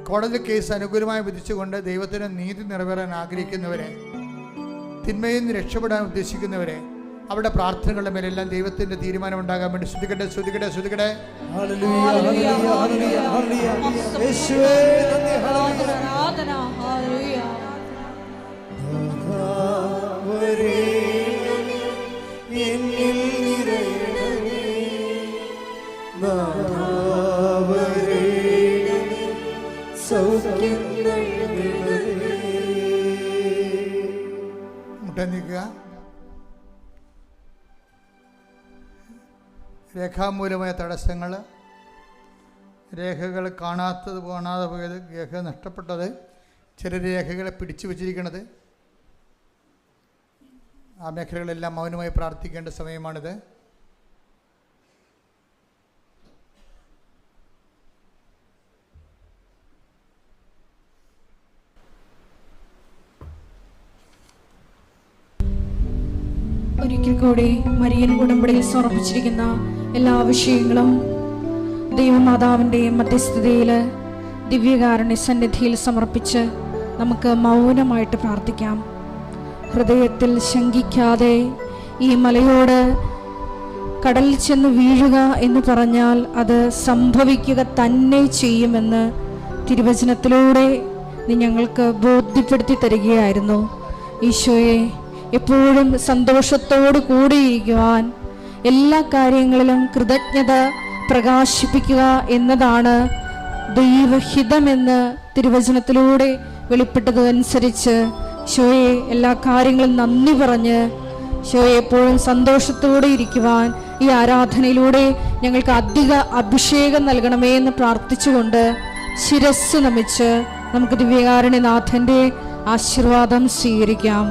കോടതി കേസ് അനുകൂലമായി വിധിച്ചുകൊണ്ട് ദൈവത്തിന് നീതി നിറവേറാൻ ആഗ്രഹിക്കുന്നവരെ, തിന്മയിൽ നിന്ന് രക്ഷപ്പെടാൻ ഉദ്ദേശിക്കുന്നവരെ, അവരുടെ പ്രാർത്ഥനകളുടെ മേലെല്ലാം ദൈവത്തിന്റെ തീരുമാനം ഉണ്ടാകാൻ വേണ്ടി ശ്രദ്ധിക്കട്ടെ, ശ്രദ്ധിക്കട്ടെ, ശ്രദ്ധിക്കട്ടെ. മുട്ടനീക്കുക. രേഖാമൂലമായ തടസ്സങ്ങൾ, രേഖകൾ കാണാതെ പോയത്, രേഖ നഷ്ടപ്പെട്ടത്, ചില രേഖകളെ പിടിച്ചു വച്ചിരിക്കുന്നത്, ആ മേഖലകളെല്ലാം മൗനമായി പ്രാർത്ഥിക്കേണ്ട സമയമാണിത്. ഒരിക്കൽ കൂടി മരിയൻ ഉടമ്പടിയിൽ സമർപ്പിച്ചിരിക്കുന്ന എല്ലാ വിഷയങ്ങളും ദൈവമാതാവിൻ്റെ മധ്യസ്ഥതയിൽ ദിവ്യകാരുണ്യ സന്നിധിയിൽ സമർപ്പിച്ച് നമുക്ക് മൗനമായിട്ട് പ്രാർത്ഥിക്കാം. ഹൃദയത്തിൽ ശങ്കിക്കാതെ ഈ മലയോട് കടലിൽ ചെന്ന് വീഴുക എന്ന് പറഞ്ഞാൽ അത് സംഭവിക്കുക തന്നെ ചെയ്യുമെന്ന് തിരുവചനത്തിലൂടെ നീ ഞങ്ങൾക്ക് ബോധ്യപ്പെടുത്തി തരികയായിരുന്നു. ഈശോയെ, എപ്പോഴും സന്തോഷത്തോടു കൂടിയിരിക്കുവാൻ, എല്ലാ കാര്യങ്ങളിലും കൃതജ്ഞത പ്രകാശിപ്പിക്കുക എന്നതാണ് ദൈവഹിതമെന്ന് തിരുവചനത്തിലൂടെ വെളിപ്പെട്ടതനുസരിച്ച് ഈശോയെ എല്ലാ കാര്യങ്ങളും നന്ദി പറഞ്ഞ് ഈശോയെ എപ്പോഴും സന്തോഷത്തോടെ ഇരിക്കുവാൻ ഈ ആരാധനയിലൂടെ ഞങ്ങൾക്ക് അധിക അഭിഷേകം നൽകണമേ എന്ന് പ്രാർത്ഥിച്ചുകൊണ്ട് ശിരസ്സ് നമിച്ച് നമുക്ക് ദിവ്യകാരുണ്യനാഥൻ്റെ ആശീർവാദം സ്വീകരിക്കാം.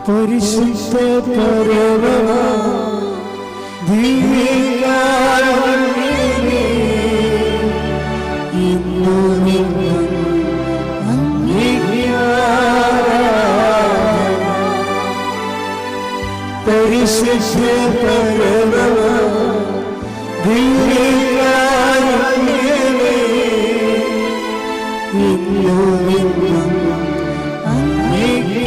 പരിശുദ്ധ പരമ ദിവ്യകാരുണ്യമേ, ഇന്നും എന്നും അങ്ങേക്ക് ആരാധന. പരിശുദ്ധ പരമ ദിവ്യകാരുണ്യമേ, ഇന്നും എന്നും അങ്ങേക്ക്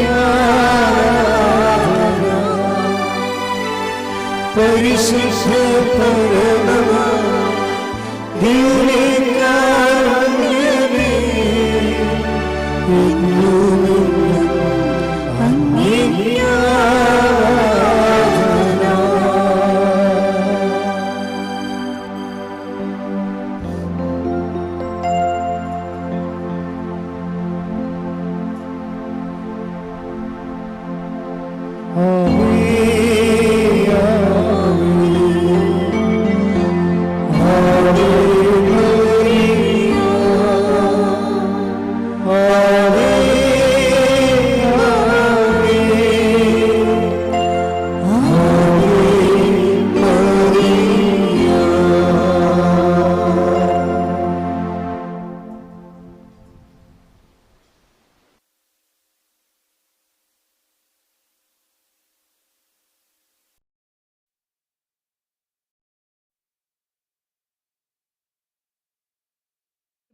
പരിശുദ്ധ പരമ ദിവ്യകാരുണ്യമേ, എന്നും അങ്ങേക്ക് ആരാധന.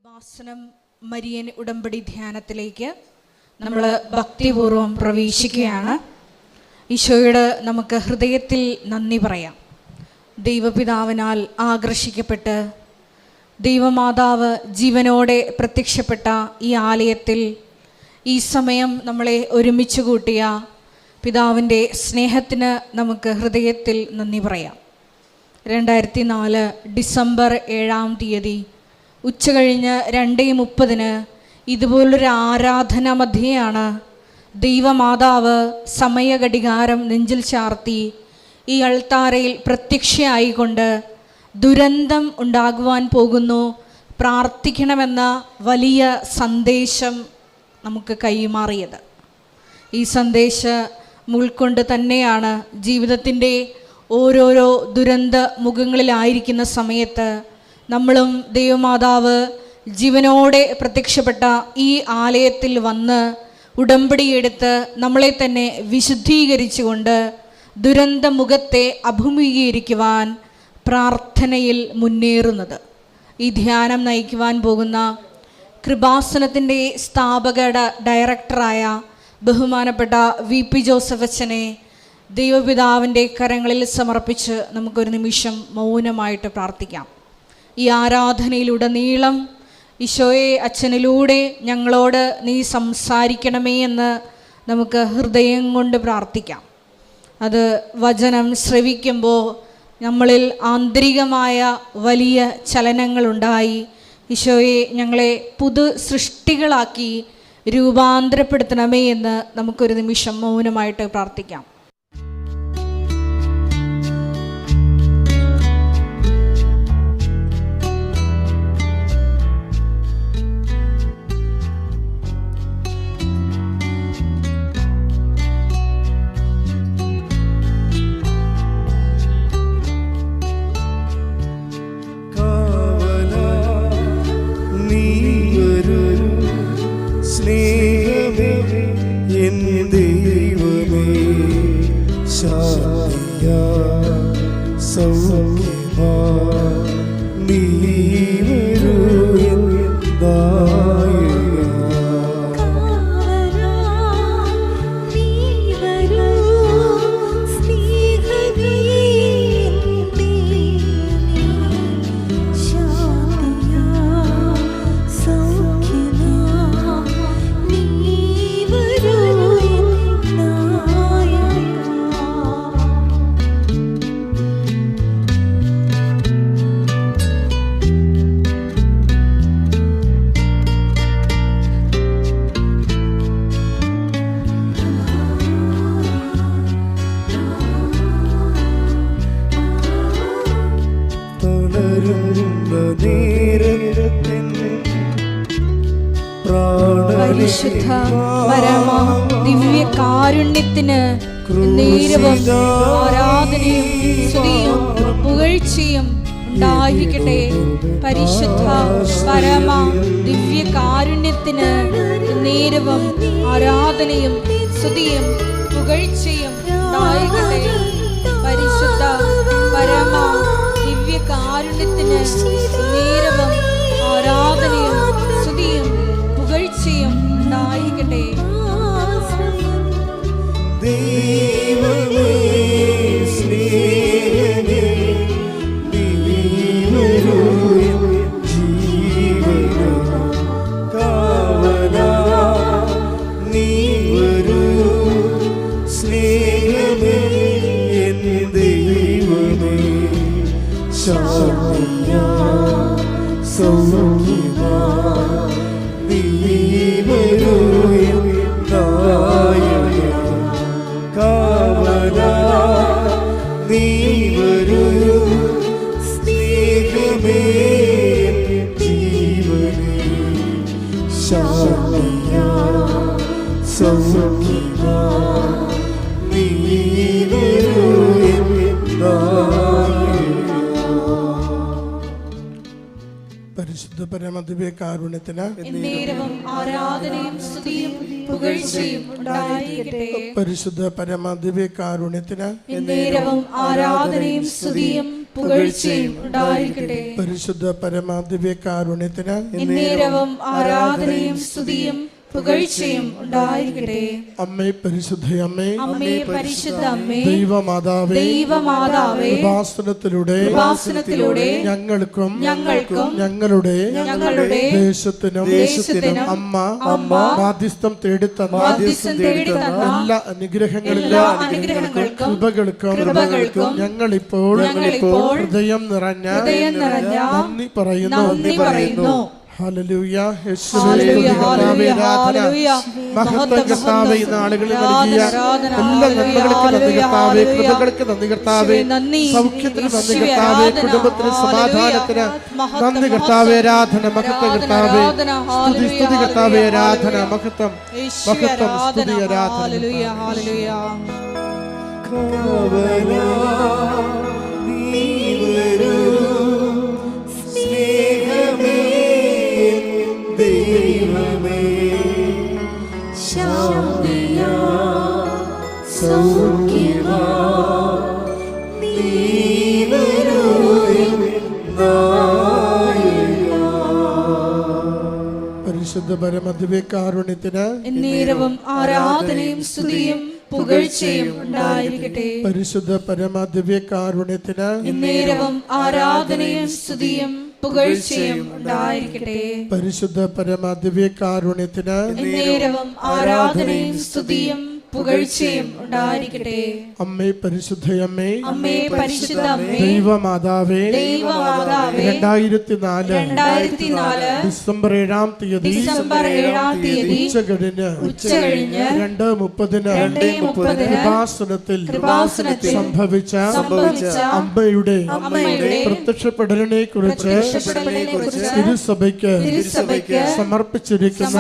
വാസനം മരിയൻ ഉടമ്പടി ധ്യാനത്തിലേക്ക് നമ്മൾ ഭക്തിപൂർവം പ്രവേശിക്കുകയാണ്. ഈശോയോട് നമുക്ക് ഹൃദയത്തിൽ നന്ദി പറയാം. ദൈവപിതാവിനാൽ ആകർഷിക്കപ്പെട്ട് ദൈവമാതാവ് ജീവനോടെ പ്രത്യക്ഷപ്പെട്ട ഈ ആലയത്തിൽ ഈ സമയം നമ്മളെ ഒരുമിച്ച് കൂട്ടിയ പിതാവിൻ്റെ സ്നേഹത്തിന് നമുക്ക് ഹൃദയത്തിൽ നന്ദി പറയാം. 2004 ഡിസംബർ 7-ാം തീയതി ഉച്ചകഴിഞ്ഞ് 2:30 ഇതുപോലൊരു ആരാധന മധ്യയാണ് ദൈവമാതാവ് സമയഘടികാരം നെഞ്ചിൽ ചാർത്തി ഈ അൾത്താരയിൽ പ്രത്യക്ഷയായിക്കൊണ്ട് ദുരന്തം ഉണ്ടാകുവാൻ പോകുന്നു, പ്രാർത്ഥിക്കണമെന്ന വലിയ സന്ദേശം നമുക്ക് കൈമാറിയത്. ഈ സന്ദേശം ഉൾക്കൊണ്ട് തന്നെയാണ് ജീവിതത്തിൻ്റെ ഓരോരോ ദുരന്ത മുഖങ്ങളിലായിരിക്കുന്ന സമയത്ത് നമ്മളും ദൈവമാതാവ് ജീവനോടെ പ്രത്യക്ഷപ്പെട്ട ഈ ആലയത്തിൽ വന്ന് ഉടമ്പടിയെടുത്ത് നമ്മളെ തന്നെ വിശുദ്ധീകരിച്ചുകൊണ്ട് ദുരന്ത മുഖത്തെ അഭിമുഖീകരിക്കുവാൻ പ്രാർത്ഥനയിൽ മുന്നേറുന്നത്. ഈ ധ്യാനം നയിക്കുവാൻ പോകുന്ന കൃപാസനത്തിൻ്റെ സ്ഥാപക ഡയറക്ടറായ ബഹുമാനപ്പെട്ട VP ജോസഫ് അച്ഛനെ ദൈവപിതാവിൻ്റെ കരങ്ങളിൽ സമർപ്പിച്ച് നമുക്കൊരു നിമിഷം മൗനമായിട്ട് പ്രാർത്ഥിക്കാം. ഈ ആരാധനയിലുടനീളം ഈശോയെ അച്ഛനിലൂടെ ഞങ്ങളോട് നീ സംസാരിക്കണമേ എന്ന് നമുക്ക് ഹൃദയം കൊണ്ട് പ്രാർത്ഥിക്കാം. അത് വചനം ശ്രവിക്കുമ്പോൾ നമ്മളിൽ ആന്തരികമായ വലിയ ചലനങ്ങളുണ്ടായി ഈശോയെ ഞങ്ങളെ പുതു സൃഷ്ടികളാക്കി രൂപാന്തരപ്പെടുത്തണമേ എന്ന് നമുക്കൊരു നിമിഷം മൗനമായിട്ട് പ്രാർത്ഥിക്കാം. പരിശുദ്ധ പരമ ദിവ്യ കാരുണ്യത്തിന് നേരവും ആരാധനയും സ്തുതിയും പുകഴ്ചയും ഉണ്ടായിരിക്കട്ടെ. പരിശുദ്ധ പരമ ദിവ്യ കാരുണ്യത്തിന് നേരവും ആരാധനയും സ്തുതിയും പുകഴ്ചയും ഉണ്ടായിരിക്കട്ടെ. പരിശുദ്ധ പരമ ദിവ്യ കാരുണ്യത്തിന് നേരവും ആരാധനയും സ്തുതിയും പുകഴ്ചയും ഉണ്ടായിരിക്കട്ടെ. ദൈവമേ സ്നേഹമേ ജീവനേ കാവലാ നീ വരൂ. സ്നേഹമേ എൻ ദൈവമേ ശാന്തിയാ സൗഖ്യമാ നീ വരൂ. കാവലാ നീ വരൂ. സ്നേഹമേ ജീവനേ ശാന്തിയാ സൗഖ്യമാ നീ വരൂ. പരിശുദ്ധ പരമദിവ്യ കാരുണ്യത്തിന് എന്നേരവും ആരാധനയും സ്തുതിയും പുകഴ്ചയും ഉണ്ടായിരിക്കട്ടെ. പരിശുദ്ധ പരമദിവ്യ കാരുണ്യത്തിന് എന്നേരവും ആരാധനയും സ്തുതിയും പുകഴ്ചയും ഉണ്ടായിരിക്കട്ടെ. പരിശുദ്ധ പരമദിവ്യ കാരുണ്യത്തിന് എന്നേരവും ആരാധനയും സ്തുതിയും പുകഴ്ചയും ഉണ്ടായിരിക്കട്ടെ. അമ്മേ പരിശുദ്ധയമ്മേ, അമ്മേ പരിശുദ്ധ അമ്മേ, ദൈവമാതാവേ, ദൈവമാതാവേ, കൃപാസനത്തിലൂടെ ഞങ്ങൾക്കും ഞങ്ങളുടെ ദേശത്തിനും അമ്മ മാധ്യസ്ഥം തേടിത്തന്ന എല്ലാ അനുഗ്രഹങ്ങളിലും കൃപകൾക്കും ഞങ്ങളിപ്പോൾ ഹൃദയം നിറഞ്ഞ നന്ദി പറയുന്നു. ഹല്ലേലൂയ. യേശുവേ ഹല്ലേലൂയ. മഹത്വം കർത്താവേ, ഈ നാളുകളിൽ നൽകിയ എല്ലാ നന്മകൾക്കും നന്ദി കർത്താവേ, കൃപകൾക്ക് നന്ദി കർത്താവേ, സൗഖ്യത്തിന് നന്ദി കർത്താവേ, കുടുംബത്തിന് സമാധാനത്തിന് നന്ദി കർത്താവേ, ആരാധന മഹത്വം കർത്താവേ, സ്തുതി കർത്താവേ, ആരാധന മഹത്വം സ്തുതി ആരാധന. പരിശുദ്ധ പരമദിവ്യകാരുണ്യത്തിന് എന്നേരവും ആരാധനയും സ്തുതിയും പുകഴ്ചയും ഉണ്ടായിരിക്കട്ടെ. പരിശുദ്ധ പരമദിവ്യകാരുണ്യത്തിന് എന്നേരവും ആരാധനയും സ്തുതിയും പുകഴ്ചയും ഉണ്ടായിരിക്കട്ടെ. പരിശുദ്ധ പരമദിവ്യകാരുണ്യത്തിന് എന്നേരവും ആരാധനയും സ്തുതിയും പുകഴ്ചയും ഉണ്ടായിരിക്കട്ടെ. അമ്മേ പരിശുദ്ധയമ്മേ, അമ്മേ പരിശുദ്ധ അമ്മേ, ദൈവമാതാവേ, 2004 ഡിസംബർ 7-ാം തീയതി ഉച്ചകഴിഞ്ഞ് 2:30 കൃപാസനത്തിൽ സംഭവിച്ച അമ്മയുടെ പ്രത്യക്ഷപ്പെടലിനെ കുറിച്ച് തിരുസഭയ്ക്ക് സമർപ്പിച്ചിരിക്കുന്ന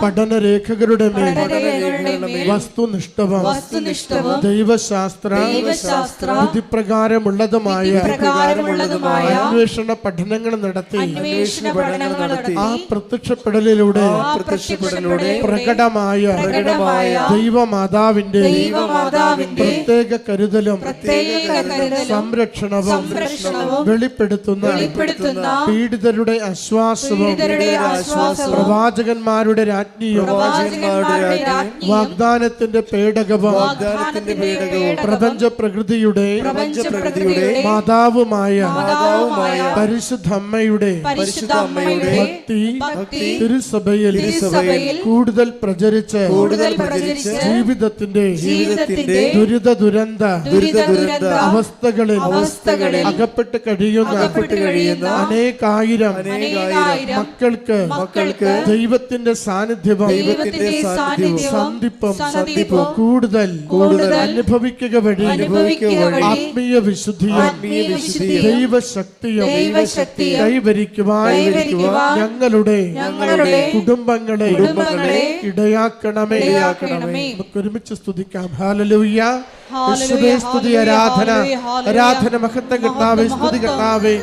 പഠനരേഖകളുടെ മേൽ വസ്തുനിഷ്ഠവും ദൈവശാസ്ത്ര വിധിപ്രകാരമുള്ളതുമായ അന്വേഷണ പഠനങ്ങൾ നടത്തി ആ പ്രത്യക്ഷപ്പെടലിലൂടെ പ്രകടമായ ദൈവമാതാവിന്റെ പ്രത്യേക കരുതലും സംരക്ഷണവും വെളിപ്പെടുത്തുന്ന പീഡിതരുടെ ആശ്വാസവും പ്രവാചകന്മാരുടെ രാജ്ഞിയും വാഗ്ദാനത്തിന്റെ പേടകവും പ്രപഞ്ച പ്രകൃതിയുടെ മാതാവുമായ പരിശുദ്ധമ്മയുടെ ഭക്തി തിരുസഭയിൽ കൂടുതൽ പ്രചരിച്ച് ജീവിതത്തിന്റെ ദുരിത ദുരന്ത അവസ്ഥകളിൽ അകപ്പെട്ട് കഴിയുന്ന അനേകായിരം മക്കൾക്ക് ദൈവത്തിന്റെ സാന്നിധ്യവും സന്ധിപ്പും കൂടുതൽ അനുഭവിക്കുക വഴി ആത്മീയ വിശുദ്ധിയും ദൈവശക്തിയും കൈവരിക്കുവാൻ ഞങ്ങളുടെ കുടുംബങ്ങളെ ഇടയാക്കണമേ. നമുക്ക് ഒരുമിച്ച് സ്തുതിക്കാം. ഹല്ലേലൂയ. യേശുവേ സ്തുതി, ആരാധന ആരാധന മഹത്വം കർത്താവേ, സ്തുതി കർത്താവേ,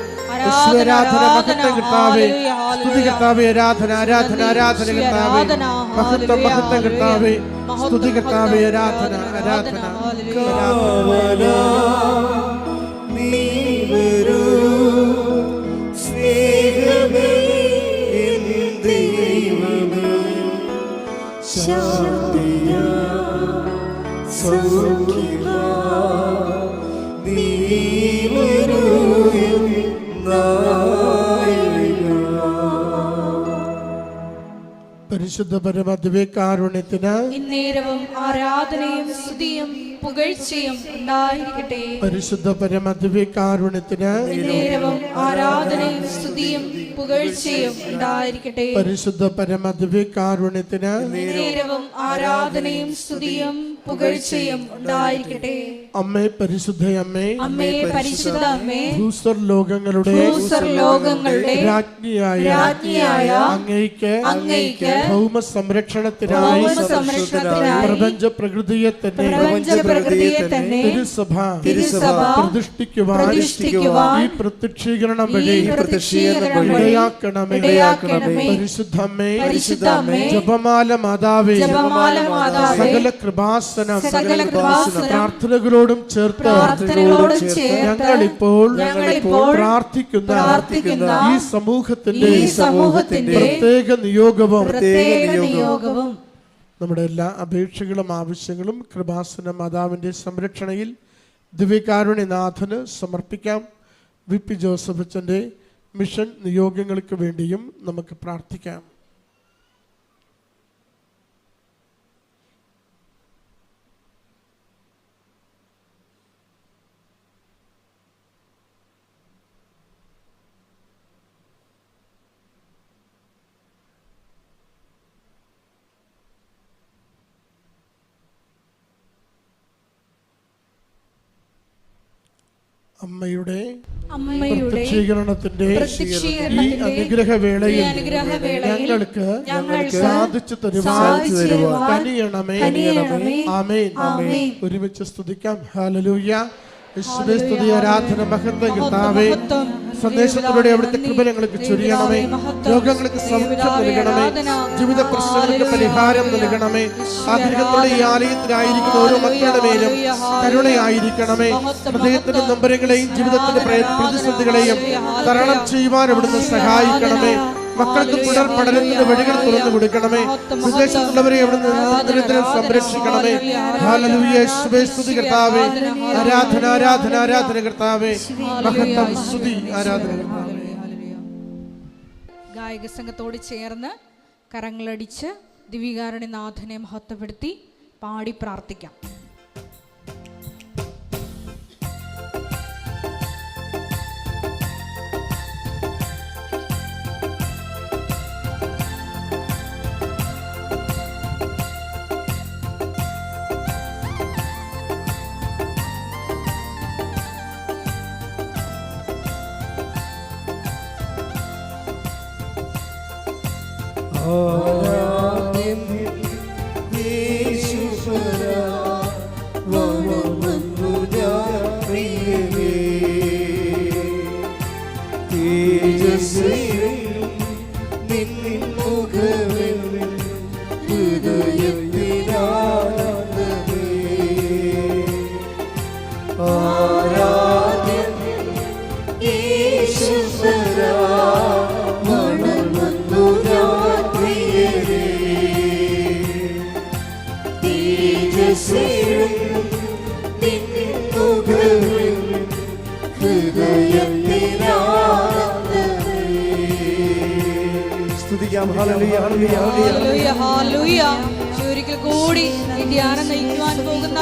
യേശുവേ ആരാധന മഹത്വം കർത്താവേ, സ്തുതി കർത്താവേ, ആരാധന ആരാധന ആരാധന കർത്താവേ, മഹത്വം മഹത്വം കർത്താവേ, സ്തുതി കർത്താവേ, ആരാധന ആരാധന പരിശുദ്ധ പരമദിവ്യകാരുണ്യത്തിന് എന്നേരവും ആരാധനയും സ്തുതിയും പുകഴ്ചയും ഉണ്ടായിരിക്കട്ടെ. പരിശുദ്ധ പരമദിവ്യകാരുണ്യത്തിന് എന്നേരവും ആരാധനയും സ്തുതിയും പുകഴ്ചയും ഉണ്ടായിരിക്കട്ടെ. പരിശുദ്ധ പരമദിവ്യകാരുണ്യത്തിന് എന്നേരവും ആരാധനയും സ്തുതിയും പുകഴ്ചയും ഉണ്ടായിരിക്കട്ടെ. അമ്മേ പരിശുദ്ധയമ്മേ, അമ്മേ പരിശുദ്ധ അമ്മേ, ഭൂസ്വർലോകങ്ങളുടെ രാജ്ഞിയായ അങ്ങയ്ക്ക് ഭൗമ സംരക്ഷണത്തിനായി പ്രപഞ്ച പ്രകൃതിയെ തന്നെ തിരുസഭ പ്രതിഷ്ഠിക്കുവാൻ ഈ പ്രത്യക്ഷീകരണം വഴി ഇടയാക്കണമേ. പരിശുദ്ധമ്മേ, ജപമാല മാതാവേ, സകല കൃപാസന കൃപാസനം സകല കൃപാസനം പ്രാർത്ഥനകളോടും ചേർത്ത് ഞങ്ങളിപ്പോൾ പ്രാർത്ഥിക്കുന്ന ഈ സമൂഹത്തിന്റെ പ്രത്യേക നിയോഗവും നമ്മുടെ എല്ലാ അപേക്ഷകളും ആവശ്യങ്ങളും കൃപാസന മാതാവിന്റെ സംരക്ഷണയിൽ ദിവ്യകാരുണ്യനാഥന് സമർപ്പിക്കാം. വി.പി. ജോസഫ് അച്ഛൻ്റെ മിഷൻ നിയോഗങ്ങൾക്ക് വേണ്ടിയും നമുക്ക് പ്രാർത്ഥിക്കാം. അമ്മയുടെ പ്രത്യക്ഷീകരണത്തിന്റെ ഈ അനുഗ്രഹവേളയിൽ ഞങ്ങൾക്ക് സാധിച്ചു തരുവാൻ കനിയണമേ. ആമേൻ. ഒരുമിച്ച് സ്തുതിക്കാം. ഹല്ലേലൂയ. യേശുവേ സ്തുതി, ആരാധന, മഹത്വം കർത്താവേ. സന്ദേശത്തിലൂടെ അവിടുത്തെ കൃപ ഞങ്ങൾക്ക് ചൊരിയണമേ. രോഗങ്ങൾക്ക് സൗഖ്യം നൽകണമേ. ജീവിത പ്രശ്നങ്ങൾക്ക് പരിഹാരം നൽകണമേ. ആഗ്രഹത്തോടെ ഈ ആലയത്തിലായിരിക്കുന്ന ഓരോ മക്കളുടെ മേലും കരുണയായിരിക്കണമേ. ഹൃദയത്തിന്റെ നൊമ്പരങ്ങളെയും ജീവിതത്തിന്റെ പ്രതിസന്ധികളെയും തരണം ചെയ്യുവാൻ അവിടുന്ന് സഹായിക്കണമേ. മക്കൾക്ക് തുടർ പഠനത്തിന്റെ വഴികൾ തുറന്നു കൊടുക്കണമേ. വിദേശത്തുള്ളവരെ അവിടുന്ന് നിരന്തരം സംരക്ഷിക്കണമേ. ഹല്ലേലൂയ. യേശുവേ സ്തുതി കർത്താവേ. ആരാധന ആരാധന ആരാധന കർത്താവേ. മഹത്വം സ്തുതി ആരാധന കർത്താവേ. ഗായക സംഘത്തോട് ചേർന്ന് കരങ്ങളടിച്ച് ദിവ്യകാരുണ്യനാഥനെ മഹത്വപ്പെടുത്തി പാടി പ്രാർത്ഥിക്കാം. ഒരിക്കൽ കൂടി ഈ ധ്യാനം നയിക്കുവാൻ പോകുന്ന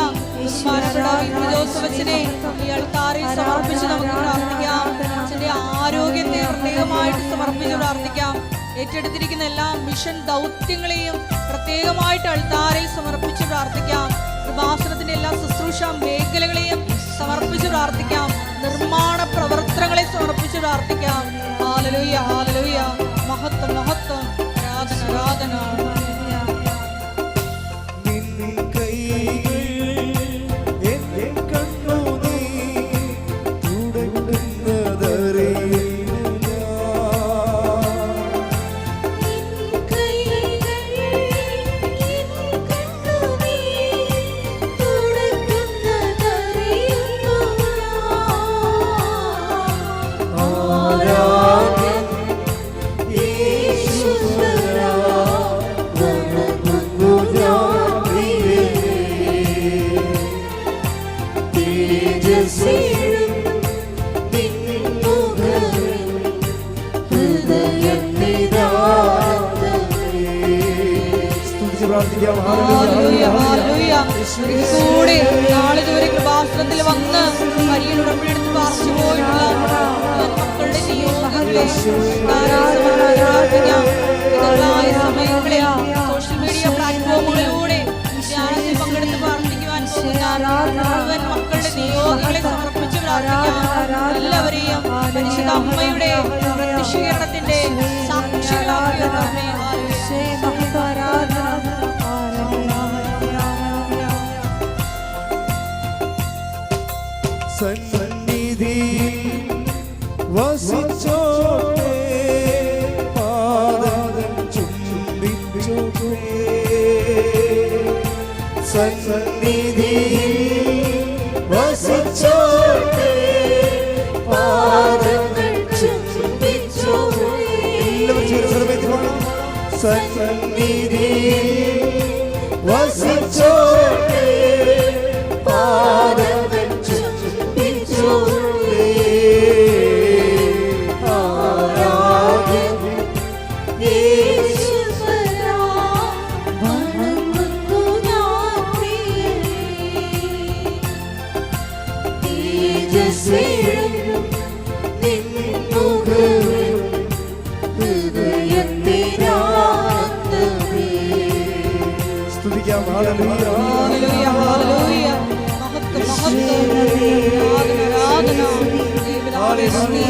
ജോസഫച്ചനെ ഈ അൾത്താറിൽ സമർപ്പിച്ച് നമുക്ക് പ്രാർത്ഥിക്കാം. അച്ഛന്റെ ആരോഗ്യത്തെ പ്രത്യേകമായിട്ട് സമർപ്പിച്ച് പ്രാർത്ഥിക്കാം. ഏറ്റെടുത്തിരിക്കുന്ന എല്ലാ മിഷൻ ദൗത്യങ്ങളെയും പ്രത്യേകമായിട്ട് അൾത്താറിൽ സമർപ്പിച്ച് പ്രാർത്ഥിക്കാം. കൃപാസനത്തിന്റെ എല്ലാ ശുശ്രൂഷ മേഖലകളെയും സമർപ്പിച്ച് പ്രാർത്ഥിക്കാം. നിർമ്മാണ പ്രവർത്തനങ്ങളെ സമർപ്പിച്ച് പ്രാർത്ഥിക്കാം. ഹല്ലേലൂയ ഹല്ലേലൂയ. മഹത്വം മഹത്വം. ആരാധന ആരാധന. കൂടെ നാളിതുവരെ കൃപാസനത്തിൽ വന്ന് കരിയിൽ ഉടമ്പടിയെടുത്ത് പാർച്ചു പോയിട്ടുള്ള മക്കളുടെ നിയോഗങ്ങളെ സമയങ്ങളിൽ സോഷ്യൽ മീഡിയ പ്ലാറ്റ്ഫോമുകളിലൂടെ ധ്യാനത്തിൽ പങ്കെടുത്ത് പ്രാർത്ഥിക്കുവാൻ പോകുന്ന മുഴുവൻ മക്കളുടെ നിയോഗങ്ങളെ സമർപ്പിച്ച് പ്രാർത്ഥിക്കാം. എല്ലാവരെയും പരിശുദ്ധ അമ്മയുടെ പ്രത്യക്ഷീകരണത്തിന്റെ സാക്ഷികളാക്കി സന്നിധി വസിച്ചോട്ടെ, പാദം ചുംബിച്ചോട്ടെ. സന്നിധി പിതാവേ സ്തുതി,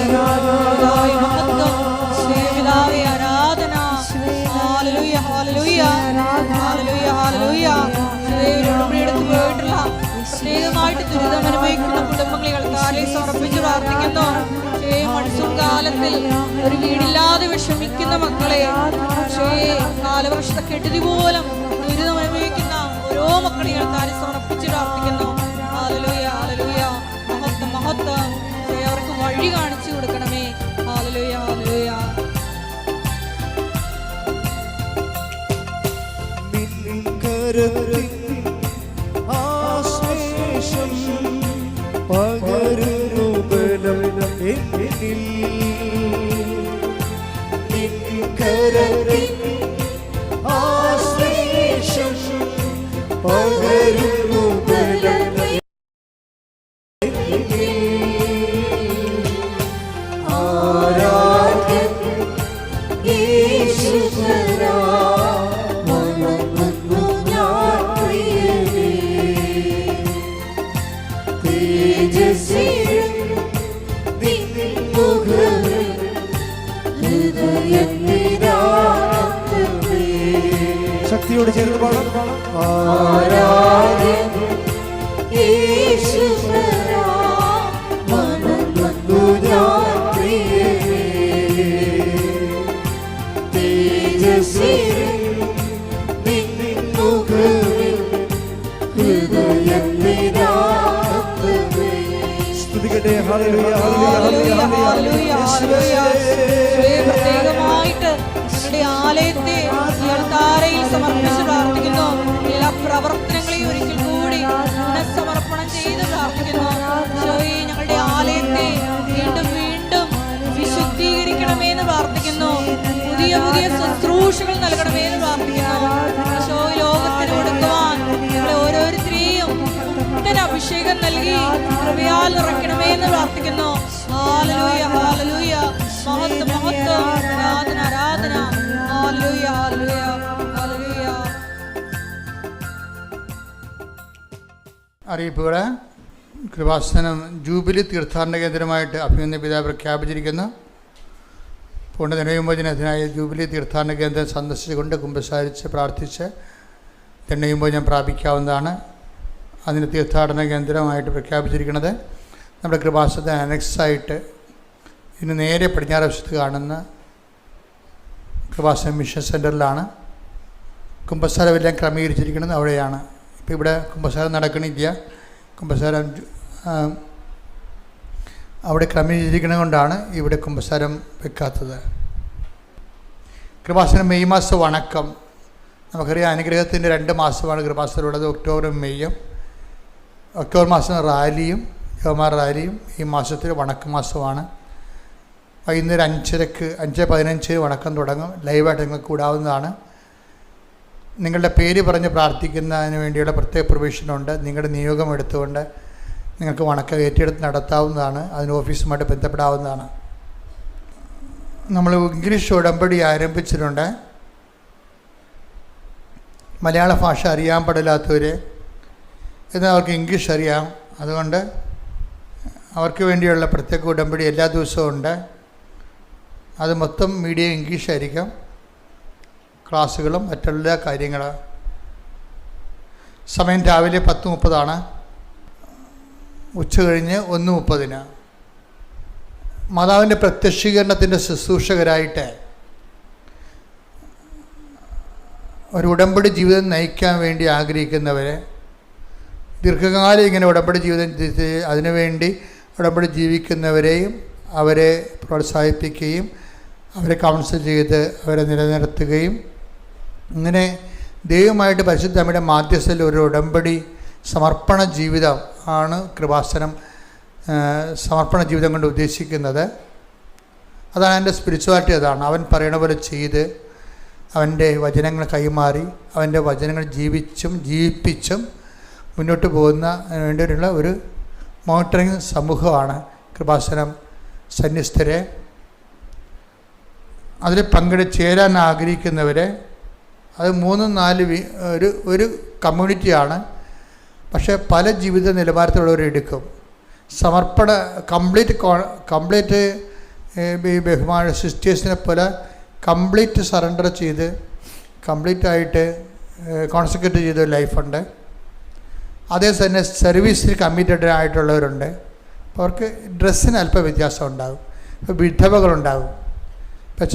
പിതാവേ മഹത്വം, പിതാവേ ആരാധന. ഹല്ലേലൂയ ഹല്ലേലൂയ ഹല്ലേലൂയ ഹല്ലേലൂയ. ഉടമ്പടിയെടുത്ത് പോയിട്ടുള്ള പ്രത്യേകമായിട്ട് ദുരിതം അനുഭവിക്കുന്ന കുടുംബങ്ങളെ കർത്താവിനെ സമർപ്പിച്ച് പ്രാർത്ഥിക്കുന്നു. മൺസൂൺ കാലത്തിൽ ഒരു വീടില്ലാതെ വിഷമിക്കുന്ന മക്കളെ, കാലവർഷത്തെ കെടുതി പോലും ദുരിതം അനുഭവിക്കുന്ന ഓരോ മക്കളെയും കർത്താവിനെ സമർപ്പിച്ച് പ്രാർത്ഥിക്കുന്നു. ഹല്ലേലൂയ ഹല്ലേലൂയ. മഹത്വം മഹത്വം. അവർക്ക് വഴി കാണിച്ചു കൊടുക്കണമേ. ഹല്ലേലൂയ ഹല്ലേലൂയ. പകരുന്നു ബലം എന്നിൽ, കരത്തിൻ ആശ്ലേഷം പകരുന്നു ബലം എന്നിൽ. ആരാധ്യൻ യേശുവരാ, വണങ്ങുന്നു ഞാൻ പ്രിയനേ. ശക്തിയോട് ചേർന്ന് പാടാം. ആരാധ്യൻ യേശുവരാ, വണങ്ങുന്നു ഞാൻ പ്രിയനേ. തേജസ്വിൻ നിൻ മുഖവിൽ ഹൃദയം നിരാകുന്നേ. സ്തുതിക്കട്ടെ. ഹല്ലേലൂയ ഹല്ലേലൂയ ഹല്ലേലൂയ. പ്രത്യേകമായിട്ട് നിങ്ങളുടെ ആലയത്തെ താരയിൽ സമർപ്പിച്ച് പ്രാർത്ഥിക്കുന്നു. എല്ലാ പ്രവർത്തനങ്ങളെയും ഒരിക്കൽ കൂടി പുനഃസമർപ്പണം ചെയ്ത് പ്രാർത്ഥിക്കുന്നു. ഞങ്ങളുടെ ആലയത്തെ വീണ്ടും വീണ്ടും വിശുദ്ധീകരിക്കണമെന്ന് പ്രാർത്ഥിക്കുന്നു. പുതിയ പുതിയ ശുശ്രൂഷകൾ നൽകണമെന്ന് പ്രാർത്ഥിക്കുന്നു. ലോകത്തിന് കൊടുക്കുവാൻ നിങ്ങളെ ഓരോരുത്തരെയും പുത്തൻ അഭിഷേകം നൽകി കൃപയാൽ നിറയ്ക്കണമെന്ന് പ്രാർത്ഥിക്കുന്നു. ഹല്ലേലൂയ ഹല്ലേലൂയ. മഹത്വം മഹത്വം. ആരാധന ആരാധന. ഹല്ലേലൂയ ഹല്ലേലൂയ ഹല്ലേലൂയ. അറിയിപ്പുകൾ. കൃപാസനം ജൂബിലി തീർത്ഥാടന കേന്ദ്രമായിട്ട് അഭിനന്ദ പിതാവ് പ്രഖ്യാപിച്ചിരിക്കുന്നു. പുണ്യദിനവിമോചനത്തിനായി ജൂബിലി തീർത്ഥാടന കേന്ദ്രം സന്ദർശിച്ചുകൊണ്ട് കുമ്പസാരിച്ച് പ്രാർത്ഥിച്ച് ദിനവിമോചനം പ്രാപിക്കാവുന്നതാണ്. അതിന് തീർത്ഥാടന കേന്ദ്രമായിട്ട് പ്രഖ്യാപിച്ചിരിക്കുന്നത് നമ്മുടെ കൃപാസനത്തിന് അനക്സായിട്ട് ഇതിന് നേരെ പടിഞ്ഞാറ് വശത്ത് കാണുന്ന കൃപാസനം മിഷൻ സെൻറ്ററിലാണ്. കുമ്പസാരമെല്ലാം ക്രമീകരിച്ചിരിക്കുന്നത് അവിടെയാണ്. ഇപ്പോൾ ഇവിടെ കുമ്പസാരം നടക്കണില്ല. കുമ്പസാരം അവിടെ ക്രമീകരിച്ചിരിക്കുന്നത് കൊണ്ടാണ് ഇവിടെ കുമ്പസാരം വെക്കാത്തത്. കൃപാസനം മെയ് മാസ വണക്കം. നമുക്കറിയാം അനുഗ്രഹത്തിൻ്റെ 2 മാസമാണ് കൃപാസനമുള്ളത്, ഒക്ടോബറും മെയ്യും. ഒക്ടോബർ മാസം റാലിയും ജവമാർ റാലിയും ഈ മാസത്തിൽ വണക്ക മാസമാണ്. വൈകുന്നേരം 5:00 5:15 വണക്കം തുടങ്ങും. ലൈവായിട്ട് നിങ്ങൾക്ക് കൂടാവുന്നതാണ്. നിങ്ങളുടെ പേര് പറഞ്ഞ് പ്രാർത്ഥിക്കുന്നതിന് വേണ്ടിയുള്ള പ്രത്യേക പ്രൊവിഷനുണ്ട്. നിങ്ങളുടെ നിയോഗം എടുത്തുകൊണ്ട് നിങ്ങൾക്ക് വണക്കം ഏറ്റെടുത്ത് നടത്താവുന്നതാണ്. അതിന് ഓഫീസുമായിട്ട് ബന്ധപ്പെടാവുന്നതാണ്. നമ്മൾ ഇംഗ്ലീഷ് ഉടമ്പടി ആരംഭിച്ചിട്ടുണ്ട്. മലയാള ഭാഷ അറിയാൻ പാടില്ലാത്തവർ, എന്നാൽ അവർക്ക് ഇംഗ്ലീഷ് അറിയാം. അതുകൊണ്ട് അവർക്ക് വേണ്ടിയുള്ള പ്രത്യേക ഉടമ്പടി എല്ലാ ദിവസവും ഉണ്ട്. അത് മൊത്തം മീഡിയം ഇംഗ്ലീഷ് ആയിരിക്കും. ക്ലാസ്സുകളും മറ്റെല്ലാ കാര്യങ്ങളും. സമയം രാവിലെ 10:30, ഉച്ച കഴിഞ്ഞ് 1:30. മാതാവിൻ്റെ പ്രത്യക്ഷീകരണത്തിൻ്റെ ശുശ്രൂഷകരായിട്ട് ഒരു ഉടമ്പടി ജീവിതം നയിക്കാൻ വേണ്ടി ആഗ്രഹിക്കുന്നവരെ, ദീർഘകാലം ഇങ്ങനെ ഉടമ്പടി ജീവിതം അതിനുവേണ്ടി ഉടമ്പടി ജീവിക്കുന്നവരെയും അവരെ പ്രോത്സാഹിപ്പിക്കുകയും അവരെ കൗൺസിൽ ചെയ്ത് അവരെ നിലനിർത്തുകയും ഇങ്ങനെ ദൈവമായിട്ട് പരിശുദ്ധ അമ്മയുടെ മാധ്യസ്ഥയിൽ ഒരു ഉടമ്പടി സമർപ്പണ ജീവിതം ആണ് കൃപാസനം സമർപ്പണ ജീവിതം കൊണ്ട് ഉദ്ദേശിക്കുന്നത്. അതാണ് എൻ്റെ സ്പിരിച്വാലിറ്റി. അതാണ് അവൻ പറയണ പോലെ ചെയ്ത് അവൻ്റെ വചനങ്ങൾ കൈമാറി അവൻ്റെ വചനങ്ങൾ ജീവിപ്പിച്ചും മുന്നോട്ട് പോകുന്ന വേണ്ടിയുള്ള ഒരു മോണിറ്ററിങ് സമൂഹമാണ് കൃപാസനം സന്യസ്തരെ. അതിൽ ചേരാൻ ആഗ്രഹിക്കുന്നവരെ, അത് 3-4 ഒരു കമ്മ്യൂണിറ്റിയാണ്. പക്ഷേ പല ജീവിത നിലവാരത്തിലുള്ളവരെടുക്കും. സമർപ്പണ കംപ്ലീറ്റ് ഈ ബഹുമാന സിസ്റ്റേഴ്സിനെ പോലെ കംപ്ലീറ്റ് സറണ്ടർ ചെയ്ത് കംപ്ലീറ്റായിട്ട് കോൺസെൻട്രേറ്റ് ചെയ്ത ലൈഫുണ്ട്. അതേ തന്നെ സർവീസിൽ കമ്മിറ്റഡ് ആയിട്ടുള്ളവരുണ്ട്. അപ്പോൾ അവർക്ക് ഡ്രസ്സിന് അല്പം വ്യത്യാസം ഉണ്ടാകും. ഇപ്പോൾ വിധവകളുണ്ടാകും. ഇപ്പോൾ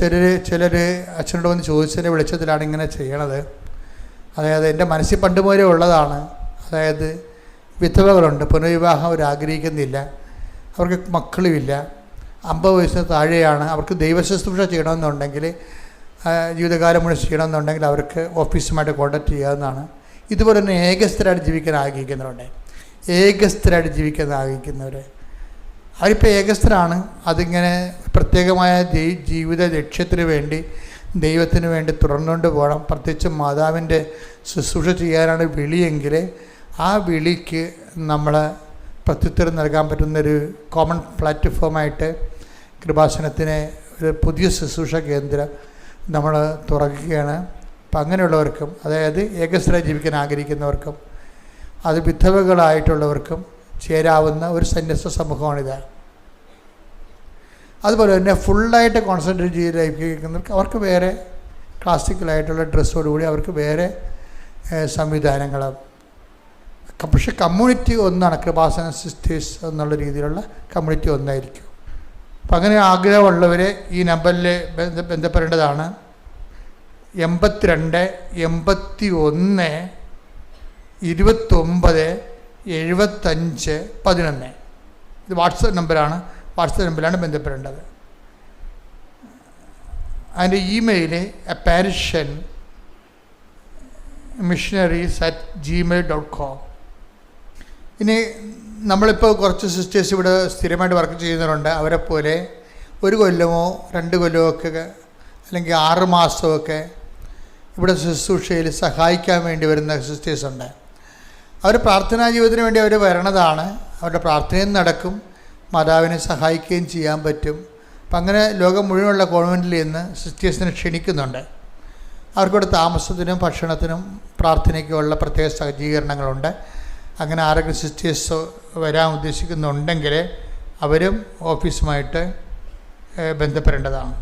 ചിലർ അച്ഛനോട് വന്ന് ചോദിച്ചതിൻ്റെ വെളിച്ചത്തിലാണ് ഇങ്ങനെ ചെയ്യണത്. അതായത് എൻ്റെ മനസ്സിൽ പണ്ട് മുതലേ ഉള്ളതാണ്. അതായത് വിധവകളുണ്ട്, പുനർവിവാഹം അവർ ആഗ്രഹിക്കുന്നില്ല, അവർക്ക് മക്കളുമില്ല, 50 വയസ്സിന് താഴെയാണ്. അവർക്ക് ദൈവശുശ്രൂഷ ചെയ്യണമെന്നുണ്ടെങ്കിൽ, ജീവിതകാലം മുഴുവൻ ചെയ്യണമെന്നുണ്ടെങ്കിൽ അവർക്ക് ഓഫീസുമായിട്ട് കോൺടാക്ട് ചെയ്യാവുന്നതാണ്. ഇതുപോലെ തന്നെ ഏകസ്ഥരായിട്ട് ജീവിക്കാൻ ആഗ്രഹിക്കുന്നവരുണ്ട്. അവരിപ്പോൾ ഏകസ്ഥരാണ്. അതിങ്ങനെ പ്രത്യേകമായ ജീവിത ലക്ഷ്യത്തിന് വേണ്ടി, ദൈവത്തിന് വേണ്ടി തുറന്നുകൊണ്ട് പോകണം. പ്രത്യേകിച്ച് മാതാവിൻ്റെ ശുശ്രൂഷ ചെയ്യാനാണ് വിളിയെങ്കിൽ ആ വിളിക്ക് നമ്മൾ പ്രത്യുത്തരം നൽകാൻ പറ്റുന്നൊരു കോമൺ പ്ലാറ്റ്ഫോമായിട്ട് കൃപാസനത്തിനെ ഒരു പുതിയ ശുശ്രൂഷ കേന്ദ്രം നമ്മൾ തുറക്കുകയാണ്. അപ്പം അങ്ങനെയുള്ളവർക്കും, അതായത് ഏകസ്ഥരായി ജീവിക്കാൻ ആഗ്രഹിക്കുന്നവർക്കും അത് വിധവകളായിട്ടുള്ളവർക്കും ചേരാവുന്ന ഒരു സന്യസ്ത സമൂഹമാണിത്. അതുപോലെ തന്നെ ഫുള്ളായിട്ട് കോൺസെൻട്രേറ്റ് ചെയ്ത് ലൈഫിക്കുന്നവർക്ക് അവർക്ക് വേറെ ക്ലാസിക്കലായിട്ടുള്ള ഡ്രസ്സോടുകൂടി അവർക്ക് വേറെ സംവിധാനങ്ങൾ. പക്ഷേ കമ്മ്യൂണിറ്റി ഒന്നാണ്. കൃപാസന സിസ്റ്റേഴ്സ് എന്നുള്ള രീതിയിലുള്ള കമ്മ്യൂണിറ്റി ഒന്നായിരിക്കും. അപ്പം അങ്ങനെ ആഗ്രഹമുള്ളവരെ ഈ നമ്പറിൽ ബന്ധപ്പെടേണ്ടതാണ്. 82 81 29 75 11. ഇത് വാട്സപ്പ് നമ്പറാണ്. വാട്സപ്പ് നമ്പറിലാണ് ബന്ധപ്പെടേണ്ടത്. അതിൻ്റെ ഇമെയിൽ apparitionmissionaries@gmail.com. ഇനി നമ്മളിപ്പോൾ കുറച്ച് സിസ്റ്റേഴ്സ് ഇവിടെ സ്ഥിരമായിട്ട് വർക്ക് ചെയ്യുന്നവരുണ്ട്. അവരെ പോലെ 1 കൊല്ലമോ 2 കൊല്ലമോ ഒക്കെ അല്ലെങ്കിൽ 6 മാസമൊക്കെ ഇവിടെ ശുശ്രൂഷയിൽ സഹായിക്കാൻ വേണ്ടി വരുന്ന സിസ്റ്റേഴ്സുണ്ട്. അവർ പ്രാർത്ഥനാ ജീവിതത്തിന് വേണ്ടി അവർ വരണതാണ്. അവരുടെ പ്രാർത്ഥനയും നടക്കും, മാതാവിനെ സഹായിക്കുകയും ചെയ്യാൻ പറ്റും. അപ്പം അങ്ങനെ ലോകം മുഴുവനുള്ള കോൺവെൻറ്റിൽ നിന്ന് സിസ്റ്റേഴ്സിനെ ക്ഷണിക്കുന്നുണ്ട്. അവർക്കിവിടെ താമസത്തിനും ഭക്ഷണത്തിനും പ്രാർത്ഥനയ്ക്കുമുള്ള പ്രത്യേക സജ്ജീകരണങ്ങളുണ്ട്. അങ്ങനെ ആരെങ്കിലും സിസ്റ്റേഴ്സ് വരാൻ ഉദ്ദേശിക്കുന്നുണ്ടെങ്കിൽ അവരും ഓഫീസുമായിട്ട് ബന്ധപ്പെടേണ്ടതാണ്.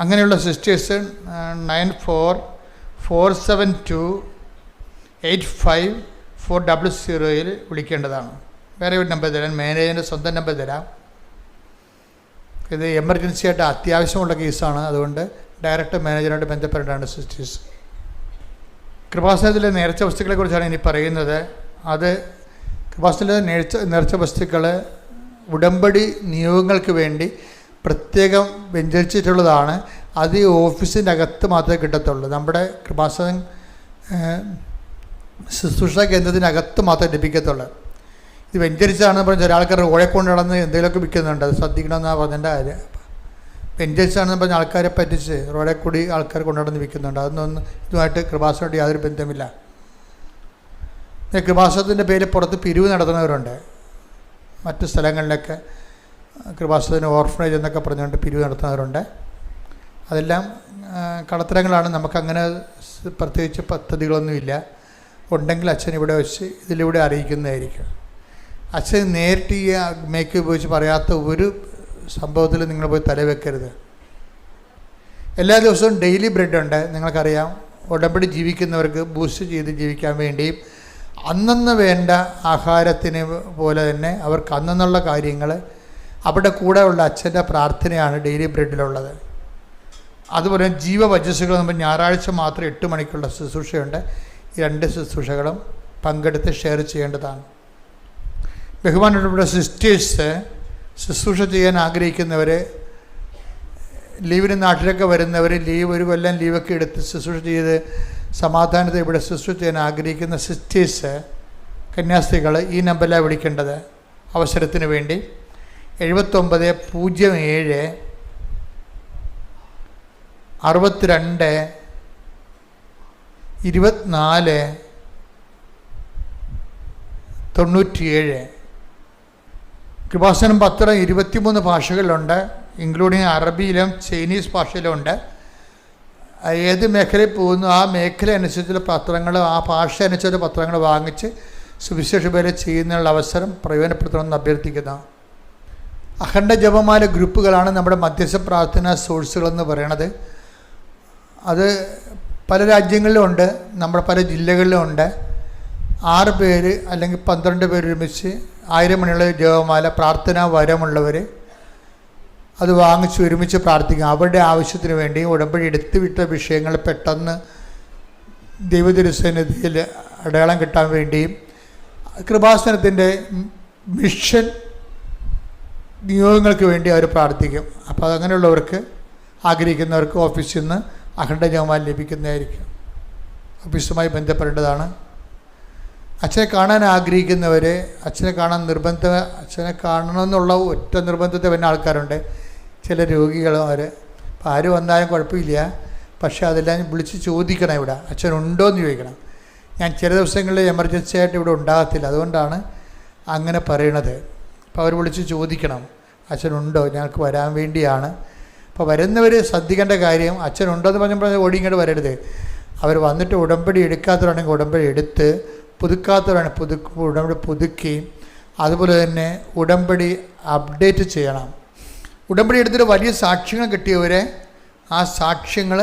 അങ്ങനെയുള്ള സിസ്റ്റേഴ്സ് 9447285400 വിളിക്കേണ്ടതാണ്. വേറെ ഒരു നമ്പർ തരാം, മാനേജറിൻ്റെ സ്വന്തം നമ്പർ തരാം. ഇത് എമർജൻസി ആയിട്ട് അത്യാവശ്യമുള്ള കേസാണ്. അതുകൊണ്ട് ഡയറക്റ്റ് മാനേജറുമായിട്ട് ബന്ധപ്പെടേണ്ടതാണ് സിസ്റ്റേഴ്സ്. കൃപാസനത്തിലെ നേർച്ച വസ്തുക്കളെക്കുറിച്ചാണ് ഇനി പറയുന്നത്. അത് കൃപാസനത്തിലെ നേർച്ച വസ്തുക്കൾ ഉടമ്പടി നിയോഗങ്ങൾക്ക് വേണ്ടി പ്രത്യേകം വ്യഞ്ചരിച്ചിട്ടുള്ളതാണ്. അത് ഈ ഓഫീസിൻ്റെ അകത്ത് മാത്രമേ കിട്ടത്തുള്ളൂ. നമ്മുടെ കൃപാസനം ശുശ്രൂഷ കേന്ദ്രത്തിനകത്ത് മാത്രമേ ലഭിക്കത്തുള്ളൂ. ഇത് വ്യഞ്ചരിച്ചാണെന്ന് പറഞ്ഞാൽ ഒരാൾക്കാർ ഓഴെ കൊണ്ട് നടന്ന് എന്തെങ്കിലുമൊക്കെ വിൽക്കുന്നുണ്ട്. അത് ശ്രദ്ധിക്കണമെന്നാണ് പറഞ്ഞതിൻ്റെ കാര്യം. വ്യഞ്ചരിച്ചാണെന്ന് പറഞ്ഞാൽ ആൾക്കാരെ പറ്റിച്ച് റോഡിൽ കൂടി ആൾക്കാർ കൊണ്ടുനടന്ന് വിൽക്കുന്നുണ്ട്. അതൊന്നും ഇതുമായിട്ട് കൃപാസനമായിട്ട് യാതൊരു ബന്ധമില്ല. കൃപാസനത്തിൻ്റെ പേരിൽ പുറത്ത് പിരിവ് നടത്തുന്നവരുണ്ട്. മറ്റു സ്ഥലങ്ങളിലൊക്കെ കൃപാസനത്തിന് ഓർഫനേജ് എന്നൊക്കെ പറഞ്ഞുകൊണ്ട് പിരിവ് നടത്തുന്നവരുണ്ട്. അതെല്ലാം കള്ളത്തരങ്ങളാണ്. നമുക്കങ്ങനെ പ്രത്യേകിച്ച് പദ്ധതികളൊന്നുമില്ല. ഉണ്ടെങ്കിൽ അച്ഛൻ ഇവിടെ വെച്ച് ഇതിലൂടെ അറിയിക്കുന്നതായിരിക്കും. അച്ഛൻ നേരിട്ട് ഈ മേക്ക് ഉപയോഗിച്ച് പറയാത്ത ഒരു സംഭവത്തിൽ നിങ്ങൾ പോയി തലവെക്കരുത്. എല്ലാ ദിവസവും ഡെയിലി ബ്രെഡ് ഉണ്ട്. നിങ്ങൾക്കറിയാം, ഉടമ്പടി ജീവിക്കുന്നവർക്ക് ബൂസ്റ്റ് ചെയ്ത് ജീവിക്കാൻ വേണ്ടിയും അന്നന്ന് വേണ്ട ആഹാരത്തിന് പോലെ തന്നെ അവർക്ക് അന്നുള്ള കാര്യങ്ങൾ അവിടെ കൂടെ ഉള്ള അച്ഛൻ്റെ പ്രാർത്ഥനയാണ് ഡെയിലി ബ്രെഡിലുള്ളത്. അതുപോലെ ജീവവചസ്സുകൾ നമ്മൾ ഞായറാഴ്ച മാത്രം 8 മണിക്കുള്ള ശുശ്രൂഷയുണ്ട്. ഈ 2 ശുശ്രൂഷകളും പങ്കെടുത്ത് ഷെയർ ചെയ്യേണ്ടതാണ്. ബഹുമാനപ്പെട്ട സിസ്റ്റേഴ്സ് ശുശ്രൂഷ ചെയ്യാൻ ആഗ്രഹിക്കുന്നവർ, ലീവിന് നാട്ടിലൊക്കെ വരുന്നവർ, ഒരു കൊല്ലം ലീവൊക്കെ എടുത്ത് ശുശ്രൂഷ ചെയ്ത് സമാധാനത്തെ ഇവിടെ ശുശ്രൂഷ ചെയ്യാൻ ആഗ്രഹിക്കുന്ന സിസ്റ്റേഴ്സ്, കന്യാസ്ത്രീകൾ ഈ നമ്പറിലാണ് വിളിക്കേണ്ടത് അവസരത്തിന് വേണ്ടി. 7907 62 24 97. കൃപാസനം പത്രം 23 ഭാഷകളിലുണ്ട്, ഇൻക്ലൂഡിങ് അറബിയിലും ചൈനീസ് ഭാഷയിലുമുണ്ട്. ഏത് മേഖലയിൽ പോകുന്നു ആ മേഖല അനുസരിച്ചുള്ള പത്രങ്ങൾ, ആ ഭാഷ അനുസരിച്ചുള്ള പത്രങ്ങൾ വാങ്ങിച്ച് സുവിശേഷ വേല ചെയ്യുന്നതിനുള്ള അവസരം പ്രയോജനപ്പെടുത്തണമെന്ന് അഭ്യർത്ഥിക്കുന്നു. അഖണ്ഡ ജപമാല ഗ്രൂപ്പുകളാണ് നമ്മുടെ മധ്യസ്ഥ പ്രാർത്ഥനാ സോഴ്സുകളെന്ന് പറയണത്. അത് പല രാജ്യങ്ങളിലും ഉണ്ട്, നമ്മുടെ പല ജില്ലകളിലും ഉണ്ട്. 6 പേര് അല്ലെങ്കിൽ 12 പേര് ഒരുമിച്ച് 1000 മണിയുള്ള ജപമാല പ്രാർത്ഥനാ വരമുള്ളവർ അത് വാങ്ങിച്ച് ഒരുമിച്ച് പ്രാർത്ഥിക്കും. അവരുടെ ആവശ്യത്തിന് വേണ്ടി ഉടമ്പടി എടുത്തു വിട്ട വിഷയങ്ങൾ പെട്ടെന്ന് ദൈവതിരുസന്നിധിയിൽ അടയാളം കിട്ടാൻ വേണ്ടിയും കൃപാസനത്തിൻ്റെ മിഷൻ നിയോഗങ്ങൾക്ക് വേണ്ടി അവർ പ്രാർത്ഥിക്കും. അപ്പോൾ അങ്ങനെയുള്ളവർക്ക് ആഗ്രഹിക്കുന്നവർക്ക് ഓഫീസിൽ നിന്ന് അഖണ്ഡ ജപമാല ലഭിക്കുന്നതായിരിക്കും. ഓഫീസുമായി ബന്ധപ്പെടേണ്ടതാണ്. അച്ഛനെ കാണാൻ ആഗ്രഹിക്കുന്നവർ, അച്ഛനെ കാണാൻ അച്ഛനെ കാണണമെന്നുള്ള ഒറ്റ നിർബന്ധത്തെ വരുന്ന ആൾക്കാരുണ്ട്. ചില രോഗികളും അവർ അപ്പോൾ ആര് വന്നാലും കുഴപ്പമില്ല, പക്ഷേ അതെല്ലാം വിളിച്ച് ചോദിക്കണം, ഇവിടെ അച്ഛനുണ്ടോ എന്ന് ചോദിക്കണം. ഞാൻ ചില ദിവസങ്ങളിൽ എമർജൻസി ആയിട്ട് ഇവിടെ ഉണ്ടാകത്തില്ല, അതുകൊണ്ടാണ് അങ്ങനെ പറയണത്. അപ്പോൾ അവർ വിളിച്ച് ചോദിക്കണം, അച്ഛനുണ്ടോ, ഞങ്ങൾക്ക് വരാൻ വേണ്ടിയാണ്. അപ്പോൾ വരുന്നവർ ശ്രദ്ധിക്കേണ്ട കാര്യം, അച്ഛനുണ്ടോ എന്ന് പറഞ്ഞപ്പോൾ ഓടി ഇങ്ങോട്ട് വരരുത്. അവർ വന്നിട്ട് ഉടമ്പടി എടുക്കാത്തവരാണെങ്കിൽ ഉടമ്പടി എടുത്ത്, പുതുക്കാത്തവരാണ് ഉടമ്പടി പുതുക്കി, അതുപോലെ തന്നെ ഉടമ്പടി അപ്ഡേറ്റ് ചെയ്യണം. ഉടമ്പടി എടുത്തിട്ട് വലിയ സാക്ഷ്യങ്ങൾ കിട്ടിയവരെ ആ സാക്ഷ്യങ്ങൾ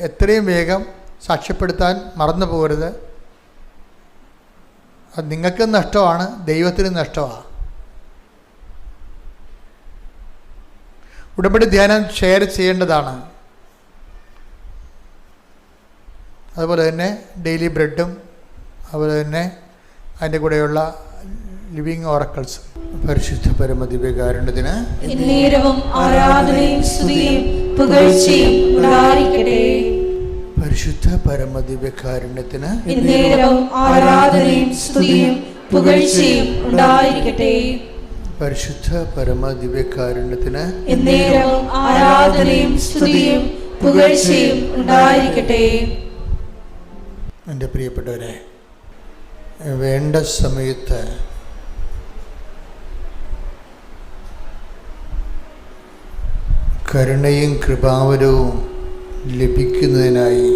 എത്രയും വേഗം സാക്ഷ്യപ്പെടുത്താൻ മറന്നു പോകരുത്. അത് നിങ്ങൾക്കും നഷ്ടമാണ്, ദൈവത്തിനും നഷ്ടമാണ്. ഉടമ്പടി ധ്യാനം ഷെയർ ചെയ്യേണ്ടതാണ്. അതുപോലെ തന്നെ ഡെയിലി ബ്രെഡും അതുപോലെ തന്നെ അതിൻ്റെ കൂടെയുള്ള ലിവിങ് ഓറക്കിൾസ്. പരിശുദ്ധ പരമദിവ്യകാരുണ്യത്തിന് നേരവും ആരാധനയും സ്തുതിയും പുകഴ്ചയും ഉണ്ടായിരിക്കട്ടെ. പരിശുദ്ധ പരമദിവ്യകാരുണ്യത്തിന് നേരവും ആരാധനയും സ്തുതിയും പുകഴ്ചയും ഉണ്ടായിരിക്കട്ടെ. പരിശുദ്ധ പരമദിവ്യകാരുണ്യത്തിന് നേരവും ആരാധനയും സ്തുതിയും പുകഴ്ചയും ഉണ്ടായിരിക്കട്ടെ. എൻ്റെ പ്രിയപ്പെട്ടവരെ, വേണ്ട സമയത്ത് കരുണയും കൃപാവരവും ലഭിക്കുന്നതിനായി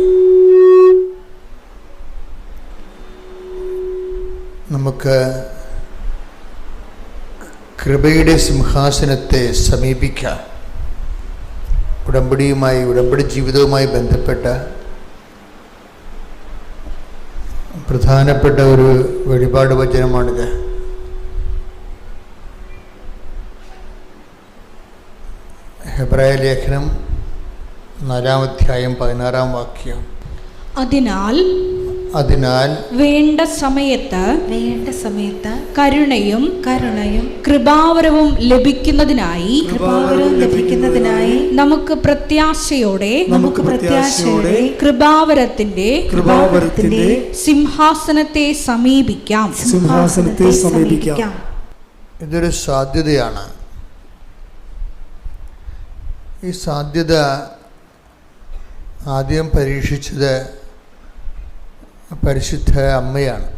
നമുക്ക് കൃപയുടെ സിംഹാസനത്തെ സമീപിക്കാം. ഉടമ്പടി ജീവിതവുമായി ബന്ധപ്പെട്ട പ്രധാനപ്പെട്ട ഒരു വെളിപാട് വചനമാണിത്. ഹെബ്രായ ലേഖനം 4-ാം അധ്യായം 16-ാം വാക്യം. അതിനാൽ വേണ്ട സമയത്ത് കരുണയും കൃപാവരവും ലഭിക്കുന്നതിനായി നമുക്ക് പ്രത്യാശയോടെ കൃപാവരത്തിന്റെ സിംഹാസനത്തെ സമീപിക്കാം. ഇതൊരു സാധ്യതയാണ്. ഈ സാധ്യത ആദ്യം പരീക്ഷിച്ചത് പരിശുദ്ധ അമ്മയാണ്.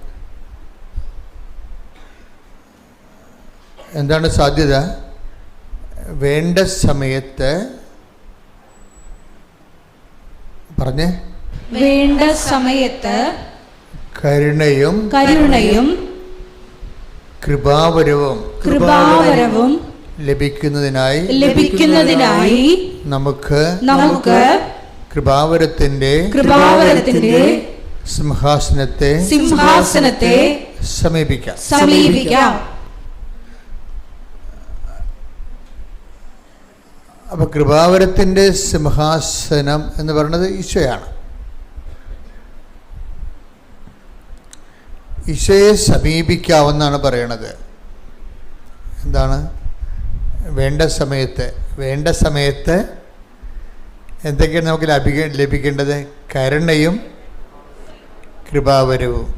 എന്താണ് സാധ്യത? വേണ്ട സമയത്ത് പറഞ്ഞേ, വേണ്ട സമയത്ത് കരുണയും കൃപാവരവും ലഭിക്കുന്നതിനായി നമുക്ക് കൃപാവരത്തിന്റെ സിംഹാസനത്തെ സമീപിക്കാം. അപ്പൊ കൃപാവരത്തിന്റെ സിംഹാസനം എന്ന് പറയുന്നത് ഈശോയാണ്. ഈശോയെ സമീപിക്കാമെന്നാണ് പറയണത്. എന്താണ് വേണ്ട സമയത്ത് എന്തൊക്കെയാണ് നമുക്ക് ലഭിക്കേണ്ടത്? കരുണയും കൃപാവരവും.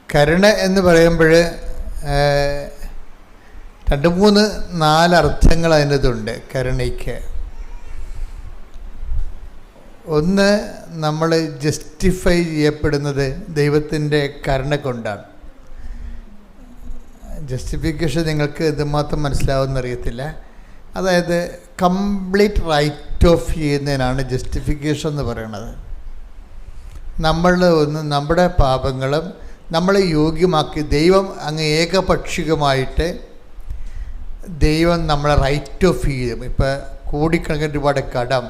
കരുണ എന്ന് പറയുമ്പോൾ 2-3-4 അർത്ഥങ്ങൾ അതിനകത്തുണ്ട് കരുണയ്ക്ക്. ഒന്ന്, നമ്മൾ ജസ്റ്റിഫൈ ചെയ്യപ്പെടുന്നത് ദൈവത്തിൻ്റെ കരുണ കൊണ്ടാണ്. ജസ്റ്റിഫിക്കേഷൻ നിങ്ങൾക്ക് എന്തുമാത്രം മനസ്സിലാവുമെന്നറിയത്തില്ല. അതായത് കംപ്ലീറ്റ് റൈറ്റ് ഓഫ് ചെയ്യുന്നതിനാണ് ജസ്റ്റിഫിക്കേഷൻ എന്ന് പറയുന്നത്. നമ്മുടെ പാപങ്ങളും നമ്മളെ യോഗ്യമാക്കി ദൈവം അങ്ങ് ഏകപക്ഷികമായിട്ട് ദൈവം നമ്മളെ റൈറ്റ് ഓഫ് ചെയ്യും. ഇപ്പോൾ കോടിക്കണക്കിന് രൂപയുടെ കടം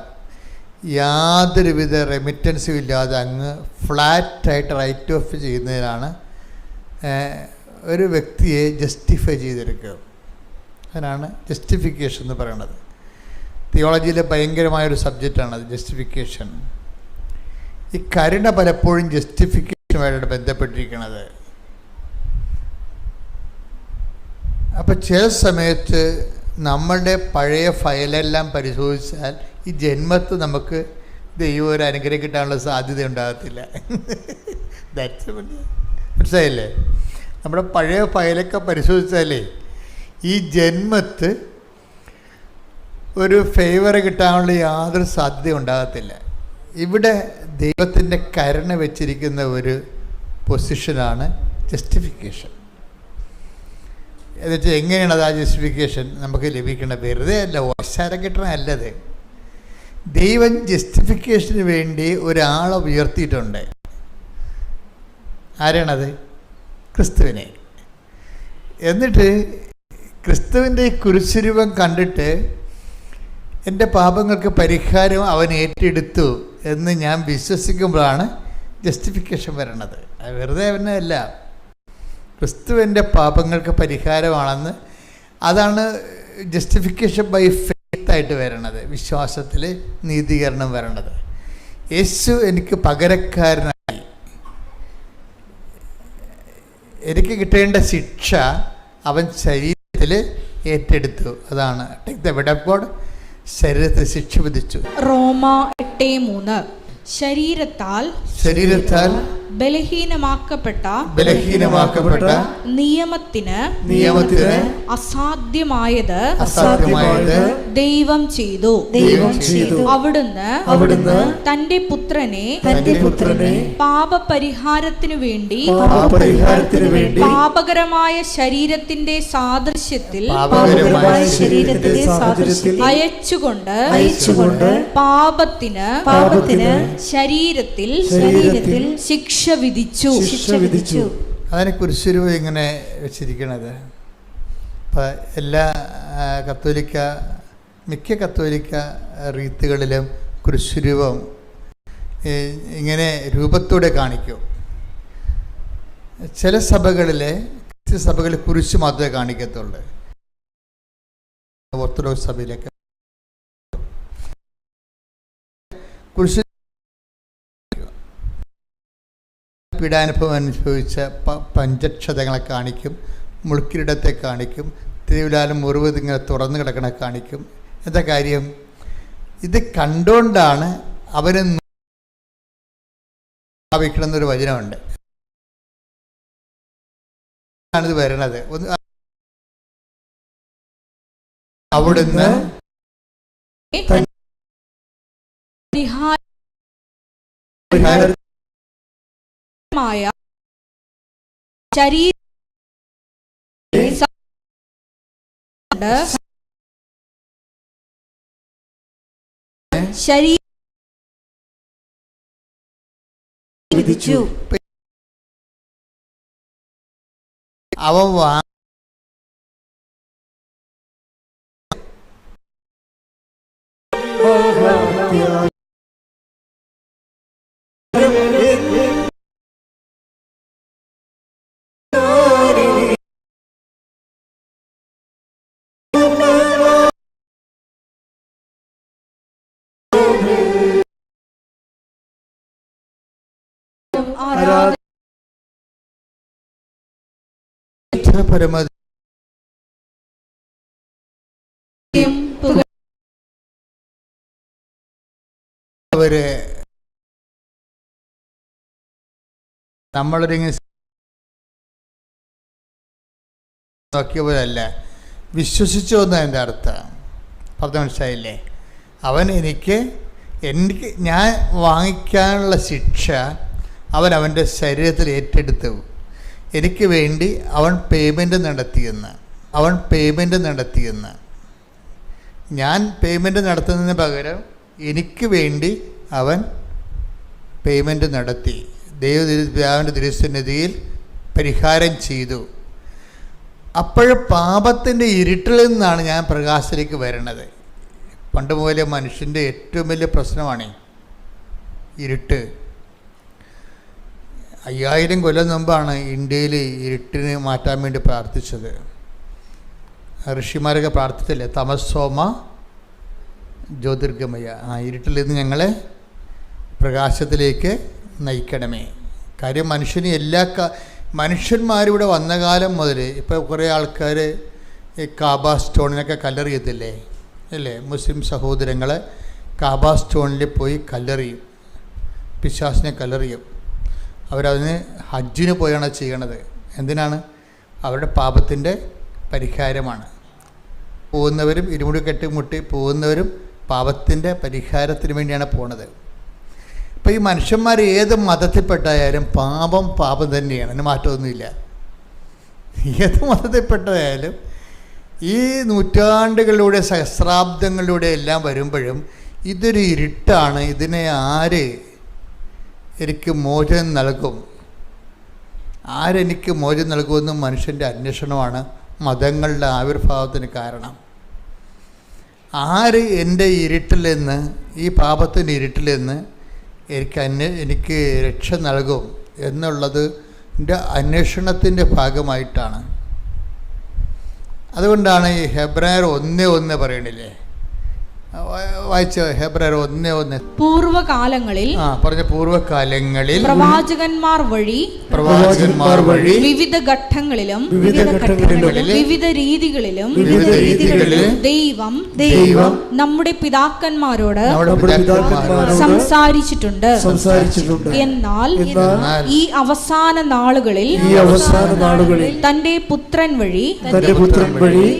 യാതൊരുവിധ റെമിറ്റൻസും ഇല്ലാതെ അങ്ങ് ഫ്ലാറ്റായിട്ട് റൈറ്റ് ഓഫ് ചെയ്യുന്നതിനാണ് ഒരു വ്യക്തിയെ ജസ്റ്റിഫൈ ചെയ്തെടുക്കുക. അതിനാണ് ജസ്റ്റിഫിക്കേഷൻ എന്ന് പറയുന്നത്. തിയോളജിയിലെ ഭയങ്കരമായൊരു സബ്ജക്റ്റാണത്, ജസ്റ്റിഫിക്കേഷൻ. ഈ കരുണ പലപ്പോഴും ജസ്റ്റിഫിക്കേഷനുമായിട്ട് ബന്ധപ്പെട്ടിരിക്കുന്നത്. അപ്പോൾ ചില സമയത്ത് നമ്മളുടെ പഴയ ഫയലെല്ലാം പരിശോധിച്ചാൽ ഈ ജന്മത്ത് നമുക്ക് ദൈവം ഒരു അനുഗ്രഹം കിട്ടാനുള്ള സാധ്യത ഉണ്ടാകത്തില്ല. മനസ്സിലായില്ലേ? നമ്മുടെ പഴയ ഫയലൊക്കെ പരിശോധിച്ചാലേ ഈ ജന്മത്ത് ഒരു ഫേവർ കിട്ടാനുള്ള യാതൊരു സാധ്യത ഉണ്ടാകത്തില്ല. ഇവിടെ ദൈവത്തിൻ്റെ കരുണ വെച്ചിരിക്കുന്ന ഒരു പൊസിഷനാണ് ജസ്റ്റിഫിക്കേഷൻ. എന്നുവെച്ചാൽ എങ്ങനെയാണ് അത് ആ ജസ്റ്റിഫിക്കേഷൻ നമുക്ക് ലഭിക്കേണ്ടത്? വെറുതെ അല്ല, ഓശാരം കിട്ടണമല്ലത്. ദൈവം ജസ്റ്റിഫിക്കേഷന് വേണ്ടി ഒരാളെ ഉയർത്തിയിട്ടുണ്ട്. ആരാണത്? ക്രിസ്തുവിനെ. എന്നിട്ട് ക്രിസ്തുവിൻ്റെ കുരിശുരൂപം കണ്ടിട്ട് എൻ്റെ പാപങ്ങൾക്ക് പരിഹാരം അവൻ ഏറ്റെടുത്തു എന്ന് ഞാൻ വിശ്വസിക്കുമ്പോഴാണ് ജസ്റ്റിഫിക്കേഷൻ വരണത്. അത് വെറുതെ അവനല്ല, ക്രിസ്തുവിൻ്റെ പാപങ്ങൾക്ക് പരിഹാരമാണെന്ന്. അതാണ് ജസ്റ്റിഫിക്കേഷൻ ബൈ ഫെയ്ത്തായിട്ട് വരണത്, വിശ്വാസത്തിൽ നീതീകരണം വരണത്. യേശു എനിക്ക് പകരക്കാരനായി, എനിക്ക് കിട്ടേണ്ട ശിക്ഷ അവൻ ശരീരത്തിൽ ഏറ്റെടുത്തു. അതാണ് take the wed of God. ശരീരത്തിൽ ശിക്ഷ വിധിച്ചു. റോമ 8:3 ശരീരത്താൽ ബലഹീനമാക്കപ്പെട്ട നിയമത്തിന് അസാധ്യമായത് ദൈവം ചെയ്തു. അവിടുന്ന് തന്റെ പുത്രനെ പാപപരിഹാരത്തിനു വേണ്ടി പാപകരമായ ശരീരത്തിന്റെ സാദൃശ്യത്തിൽ അയച്ചുകൊണ്ട് പാപത്തിന് ശരീരത്തിൽ ശിക്ഷ വിധിച്ചു. അതിനെ കുരിശുരൂപ ഇങ്ങനെ വെച്ചിരിക്കണത്. ഇപ്പം എല്ലാ മിക്ക കത്തോലിക്ക റീത്തുകളിലും കുരിശുരൂപം ഇങ്ങനെ രൂപത്തോടെ കാണിക്കും. ചില സഭകളിൽ കുരിശ് മാത്രമേ കാണിക്കത്തുള്ളൂ. ഓർത്തഡോക്സ് സഭയിലൊക്കെ കുരിശ് പീഡാനുഭവം അനുഭവിച്ച പഞ്ചക്ഷതങ്ങളെ കാണിക്കും, മുൾക്കിരീടത്തെ കാണിക്കും, തിരുവിലാലും മുറിവ് ഇങ്ങനെ തുറന്നു കിടക്കണ കാണിക്കും. എന്താ കാര്യം? ഇത് കണ്ടുകൊണ്ടാണ് അവന് ഭാവിക്കണമെന്നൊരു വചനമുണ്ട്. ആണിത് വരണത്. അവിടുന്ന് അവൻ പരമ അവര് നമ്മളൊരിങ്ങനെ നോക്കിയ പോലല്ല, വിശ്വസിച്ചു എന്ന് എൻ്റെ അർത്ഥം. പറഞ്ഞ മനസ്സിലായില്ലേ? അവൻ എനിക്ക് ഞാൻ വാങ്ങിക്കാനുള്ള ശിക്ഷ അവൻ അവൻ്റെ ശരീരത്തിൽ ഏറ്റെടുത്തു. എനിക്ക് വേണ്ടി അവൻ പേയ്മെൻറ്റ് നടത്തിയെന്ന് ഞാൻ പേയ്മെൻറ്റ് നടത്തുന്നതിന് പകരം എനിക്ക് വേണ്ടി അവൻ പേയ്മെൻറ്റ് നടത്തി. ദൈവപിതാവിൻ്റെ തിരുസന്നിധിയിൽ പരിഹാരം ചെയ്തു. അപ്പോൾ പാപത്തിൻ്റെ ഇരുട്ടിൽ നിന്നാണ് ഞാൻ പ്രകാശത്തിലേക്ക് വരുന്നത്. പണ്ട് മുതലേ മനുഷ്യൻ്റെ ഏറ്റവും വലിയ പ്രശ്നമാണ് ഇരുട്ട്. 5000 കൊല്ലം മുമ്പാണ് ഇന്ത്യയിൽ ഇരുട്ടിന് മാറ്റാൻ വേണ്ടി പ്രാർത്ഥിച്ചത്. ഋഷിമാരൊക്കെ പ്രാർത്ഥിച്ചില്ലേ, തമസോമ ജ്യോതിർഗമയ, ഇരുട്ടിൽ നിന്ന് ഞങ്ങളെ പ്രകാശത്തിലേക്ക് നയിക്കണമേ. കാര്യം മനുഷ്യന് മനുഷ്യന്മാരിവിടെ വന്ന കാലം മുതൽ ഇപ്പോൾ കുറേ ആൾക്കാർ ഈ കാബ സ്റ്റോണിനൊക്കെ കല്ലെറിയത്തില്ലേ അല്ലേ? മുസ്ലിം സഹോദരങ്ങൾ കാബ സ്റ്റോണിൽ പോയി കല്ലെറിയും, പിശാചിനെ കല്ലെറിയും. അവരതിന് ഹജ്ജിന് പോയാണ് ചെയ്യണത്. എന്തിനാണ്? അവരുടെ പാപത്തിൻ്റെ പരിഹാരമാണ്. പോകുന്നവരും ഇരുമുടി കെട്ടിമുട്ടി പോകുന്നവരും പാപത്തിൻ്റെ പരിഹാരത്തിന് വേണ്ടിയാണ് പോണത്. ഇപ്പോൾ ഈ മനുഷ്യന്മാർ ഏത് മതത്തിൽപ്പെട്ടായാലും പാപം തന്നെയാണ്, അതിന് മാറ്റമൊന്നുമില്ല. ഏത് മതത്തിൽപ്പെട്ടതായാലും ഈ നൂറ്റാണ്ടുകളിലൂടെ സഹസ്രാബ്ദങ്ങളിലൂടെ എല്ലാം വരുമ്പോഴും ഇതൊരു ഇരുട്ടാണ്. ഇതിനെ ആര് എനിക്ക് മോചനം നൽകും, ആരെനിക്ക് മോചനം നൽകുമെന്നും മനുഷ്യൻ്റെ അന്വേഷണമാണ് മതങ്ങളുടെ ആവിർഭാവത്തിന് കാരണം. ആര് എൻ്റെ ഇരുട്ടിൽ നിന്ന്, ഈ പാപത്തിൻ്റെ ഇരുട്ടിൽ നിന്ന് എനിക്ക് രക്ഷ നൽകും എന്നുള്ളത് എൻ്റെ അന്വേഷണത്തിൻ്റെ ഭാഗമായിട്ടാണ്. അതുകൊണ്ടാണ് ഈ ഹെബ്രായർ 1:1 പറയണില്ലേ, വായിച്ച ഹെബ്രായർ 1:1. പൂർവകാലങ്ങളിൽ പ്രവാചകന്മാർ വഴി വിവിധ ഘട്ടങ്ങളിലും വിവിധ രീതികളിലും ദൈവം നമ്മുടെ പിതാക്കന്മാരോട് സംസാരിച്ചിട്ടുണ്ട്. എന്നാൽ ഈ അവസാന നാളുകളിൽ തന്റെ പുത്രൻ വഴി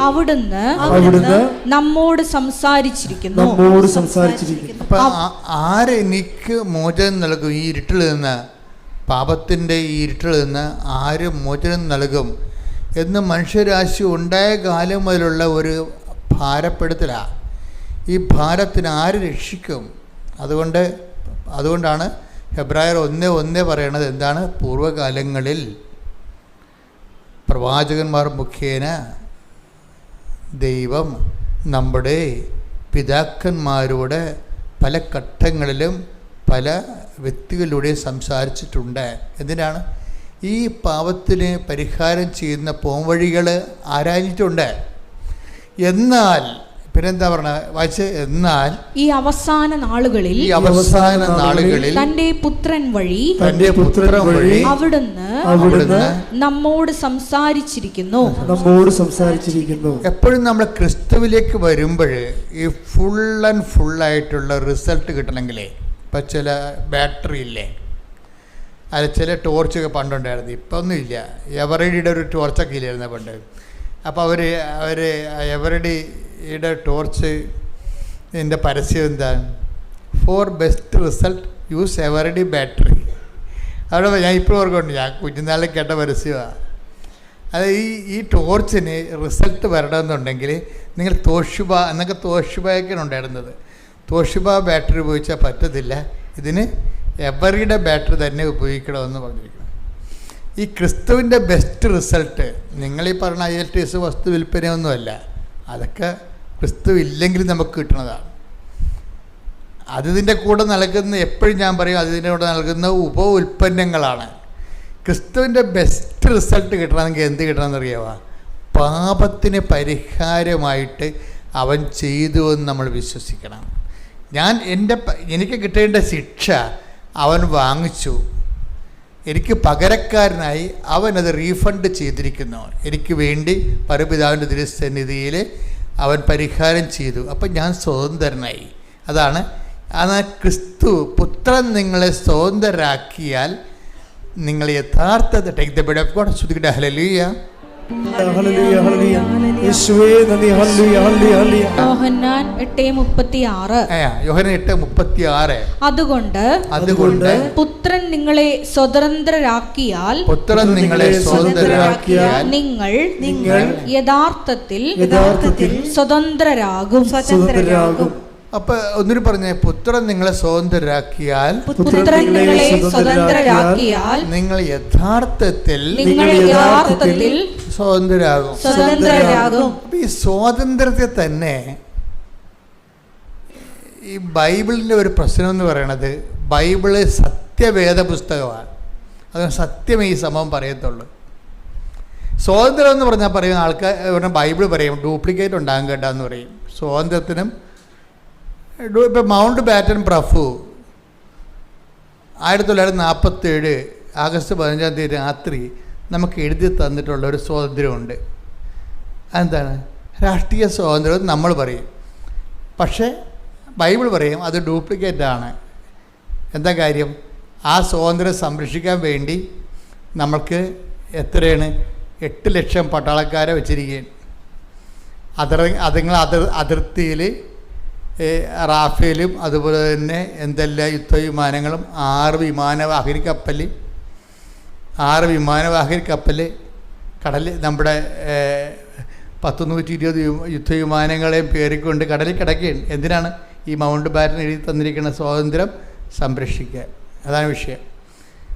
അവിടുന്ന് നമ്മോട് സംസാരിച്ചിരിക്കുന്നു. അപ്പൊ ആരെനിക്ക് മോചനം നൽകും? ഈ ഇരുട്ടിൽ നിന്ന്, പാപത്തിൻ്റെ ഈ ഇരുട്ടിൽ നിന്ന് ആര് മോചനം നൽകും എന്ന് മനുഷ്യരാശി ഉണ്ടായ കാലം മുതലുള്ള ഒരു ഭാരപ്പെടുത്തലാണ്. ഈ ഭാരത്തിന് ആര് രക്ഷിക്കും? അതുകൊണ്ടാണ് ഹെബ്രായർ 1:1 പറയണത് എന്താണ്? പൂർവ്വകാലങ്ങളിൽ പ്രവാചകന്മാർ മുഖേന ദൈവം നമ്മുടെ പിതാക്കന്മാരോട് പല ഘട്ടങ്ങളിലും പല വ്യക്തികളിലൂടെ സംസാരിച്ചിട്ടുണ്ട്. എന്തിനാണ്? ഈ പാപത്തിന് പരിഹാരം ചെയ്യുന്ന പോംവഴികൾ ആരാഞ്ഞിട്ടുണ്ട്. എന്നാൽ പിന്നെന്താ പറഞ്ഞ വായിച്ച്? എന്നാൽ ഈ അവസാന നാളുകളിൽ തന്റെ പുത്രൻ വഴി അവിടുന്ന് നമ്മോട് സംസാരിച്ചിരിക്കുന്നു. എപ്പോഴും നമ്മൾ ക്രിസ്തുവിലേക്ക് വരുമ്പോൾ ഈ ഫുള്ളായിട്ടുള്ള റിസൾട്ട് കിട്ടണമെങ്കിലേ, ഇപ്പം ചില ബാറ്ററി ഇല്ലേ, അത് ചില ടോർച്ചൊക്കെ പണ്ടുണ്ടായിരുന്നു, ഇപ്പം ഒന്നുമില്ല. എവറഡിയുടെ ഒരു ടോർച്ചൊക്കെ ഇല്ലായിരുന്നു പണ്ട്. അപ്പോൾ അവർ എവറഡിയുടെ ടോർച്ച് ഇതിൻ്റെ പരസ്യം എന്താണ്? Four best result use Eveready battery. അവിടെ ഞാൻ ഇപ്പോൾ ഓർക്കുന്നുണ്ട്, ഞാൻ കുഞ്ഞുനാളിൽ കേട്ട പരസ്യമാണ്. അത് ഈ ടോർച്ചിന് റിസൾട്ട് വരണമെന്നുണ്ടെങ്കിൽ നിങ്ങൾ തോഷിബ എന്നൊക്കെ തോഷിബയൊക്കെയാണ് ഉണ്ടായിരുന്നത്. തോഷിബ ബാറ്ററി ഉപയോഗിച്ചാൽ പറ്റത്തില്ല, ഇതിന് എവറിയുടെ ബാറ്ററി തന്നെ ഉപയോഗിക്കണമെന്ന് പറഞ്ഞിരിക്കണം. ഈ ക്രിസ്തുവിൻ്റെ ബെസ്റ്റ് റിസൾട്ട് നിങ്ങളീ പറഞ്ഞ IELTS വസ്തു വിൽപ്പനയൊന്നുമല്ല, അതൊക്കെ ക്രിസ്തു ഇല്ലെങ്കിൽ നമുക്ക് കിട്ടുന്നതാണ്. അതിൻ്റെ കൂടെ നൽകുന്ന, എപ്പോഴും ഞാൻ പറയും, അതിൻ്റെ കൂടെ നൽകുന്ന ഉൽപ്പന്നങ്ങളാണ്. ക്രിസ്തുവിൻ്റെ ബെസ്റ്റ് റിസൾട്ട് കിട്ടണമെങ്കിൽ എന്ത് കിട്ടണമെന്നറിയാമോ? പാപത്തിന് പരിഹാരമായിട്ട് അവൻ ചെയ്തു എന്ന് നമ്മൾ വിശ്വസിക്കണം. എനിക്ക് കിട്ടേണ്ട ശിക്ഷ അവൻ വാങ്ങിച്ചു, എനിക്ക് പകരക്കാരനായി അവനത് റീഫണ്ട് ചെയ്തിരിക്കുന്നു. എനിക്ക് വേണ്ടി പരപിതാവിൻ്റെ തിരുസന്നിധിയിൽ അവൻ പരിഹാരം ചെയ്തു. അപ്പം ഞാൻ സ്വതന്ത്രനായി. അതാണ് ക്രിസ്തു പുത്രൻ നിങ്ങളെ സ്വതന്ത്രരാക്കിയാൽ നിങ്ങൾ യഥാർത്ഥ take the bread of God. ശ്രുതിക്കട്ടെ ഹല്ലേലൂയ. യോഹന്നാൻ 8:36. അതുകൊണ്ട് പുത്രൻ നിങ്ങളെ സ്വതന്ത്രരാക്കിയാൽ നിങ്ങൾ യഥാർത്ഥത്തിൽ സ്വതന്ത്രരാകും. അപ്പൊ ഒന്നിനും പറഞ്ഞേ, പുത്രൻ നിങ്ങളെ സ്വതന്ത്രരാക്കിയാൽ നിങ്ങൾ യഥാർത്ഥത്തിൽ സ്വതന്ത്രരാകും. അപ്പൊ ഈ സ്വാതന്ത്ര്യത്തെ തന്നെ ഈ ബൈബിളിൻ്റെ ഒരു പ്രശ്നം എന്ന് പറയണത്, ബൈബിള് സത്യവേദ പുസ്തകമാണ്. അതുകൊണ്ട് സത്യമേ ഈ സംഭവം പറയത്തുള്ളൂ. സ്വാതന്ത്ര്യം എന്ന് പറഞ്ഞാൽ പറയുന്ന ആൾക്കാർ ബൈബിൾ പറയും ഡ്യൂപ്ലിക്കേറ്റ് ഉണ്ടാകും കേട്ടാന്ന് പറയും. സ്വാതന്ത്ര്യത്തിനും ഇപ്പം മൗണ്ട് ബാറ്റൻ പ്രഭു 1947 ആഗസ്റ്റ് 15 രാത്രി നമുക്ക് എഴുതി തന്നിട്ടുള്ള ഒരു സ്വാതന്ത്ര്യമുണ്ട്. അതെന്താണ്? രാഷ്ട്രീയ സ്വാതന്ത്ര്യം നമ്മൾ പറയും, പക്ഷേ ബൈബിൾ പറയും അത് ഡ്യൂപ്ലിക്കേറ്റാണ്. എന്താ കാര്യം? ആ സ്വാതന്ത്ര്യം സംരക്ഷിക്കാൻ വേണ്ടി നമ്മൾക്ക് എത്രയാണ് 8 ലക്ഷം പട്ടാളക്കാരെ വെച്ചിരിക്കുകയാണ്. അതിർത്തിയിൽ റാഫേലും അതുപോലെ തന്നെ എന്തെല്ലാം യുദ്ധവിമാനങ്ങളും 6 വിമാനവാഹി കപ്പൽ കടലിൽ നമ്മുടെ 120 യുദ്ധവിമാനങ്ങളെയും കയറിക്കൊണ്ട് കടലിൽ കിടക്കുകയാണ്. എന്തിനാണ്? ഈ മൗണ്ട് ബാറ്റൻ എഴുതി തന്നിരിക്കുന്ന സ്വാതന്ത്ര്യം സംരക്ഷിക്കുക. അതാണ് വിഷയം.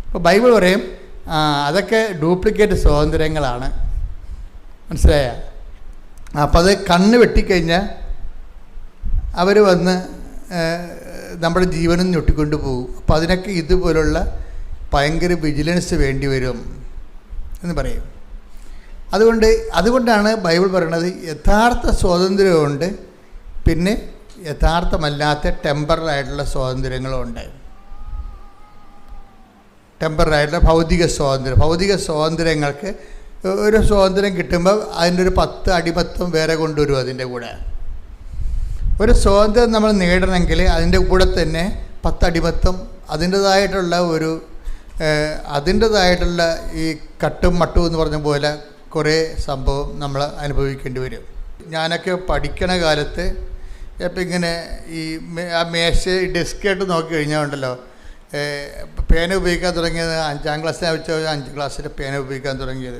അപ്പോൾ ബൈബിൾ പറയും അതൊക്കെ ഡ്യൂപ്ലിക്കേറ്റ് സ്വാതന്ത്ര്യങ്ങളാണ്. മനസ്സിലായ? അപ്പോൾ അത് കണ്ണ് വെട്ടിക്കഴിഞ്ഞാൽ അവർ വന്ന് നമ്മുടെ ജീവനും ഞൊട്ടിക്കൊണ്ട് പോകും. അപ്പോൾ അതിനൊക്കെ ഇതുപോലുള്ള ഭയങ്കര വിജിലൻസ് വേണ്ടി വരും എന്ന് പറയും. അതുകൊണ്ടാണ് ബൈബിൾ പറയണത് യഥാർത്ഥ സ്വാതന്ത്ര്യമുണ്ട്, പിന്നെ യഥാർത്ഥമല്ലാത്ത ടെമ്പററായിട്ടുള്ള സ്വാതന്ത്ര്യങ്ങളുമുണ്ട്. ടെമ്പററായിട്ടുള്ള ഭൗതിക സ്വാതന്ത്ര്യങ്ങൾക്ക് ഒരു സ്വാതന്ത്ര്യം കിട്ടുമ്പോൾ അതിൻ്റെ ഒരു 10 അടിമത്വം വേറെ കൊണ്ടുവരും. അതിൻ്റെ കൂടെ ഒരു സ്വാതന്ത്ര്യം നമ്മൾ നേടണമെങ്കിൽ അതിൻ്റെ കൂടെ തന്നെ 10 അടിമത്വം അതിൻ്റേതായിട്ടുള്ള ഈ കട്ടും മട്ടും എന്ന് പറഞ്ഞ പോലെ കുറേ സംഭവം നമ്മൾ അനുഭവിക്കേണ്ടി വരും. ഞാനൊക്കെ പഠിക്കണ കാലത്ത് ഇപ്പം ഇങ്ങനെ ഈ മേശ ഡെസ്കായിട്ട് നോക്കി കഴിഞ്ഞാൽ ഉണ്ടല്ലോ, പേന ഉപയോഗിക്കാൻ തുടങ്ങിയത് 5ാം ക്ലാസ്സിലാണ് വെച്ചാൽ 5 ക്ലാസ്സിൽ പേന ഉപയോഗിക്കാൻ തുടങ്ങിയത്.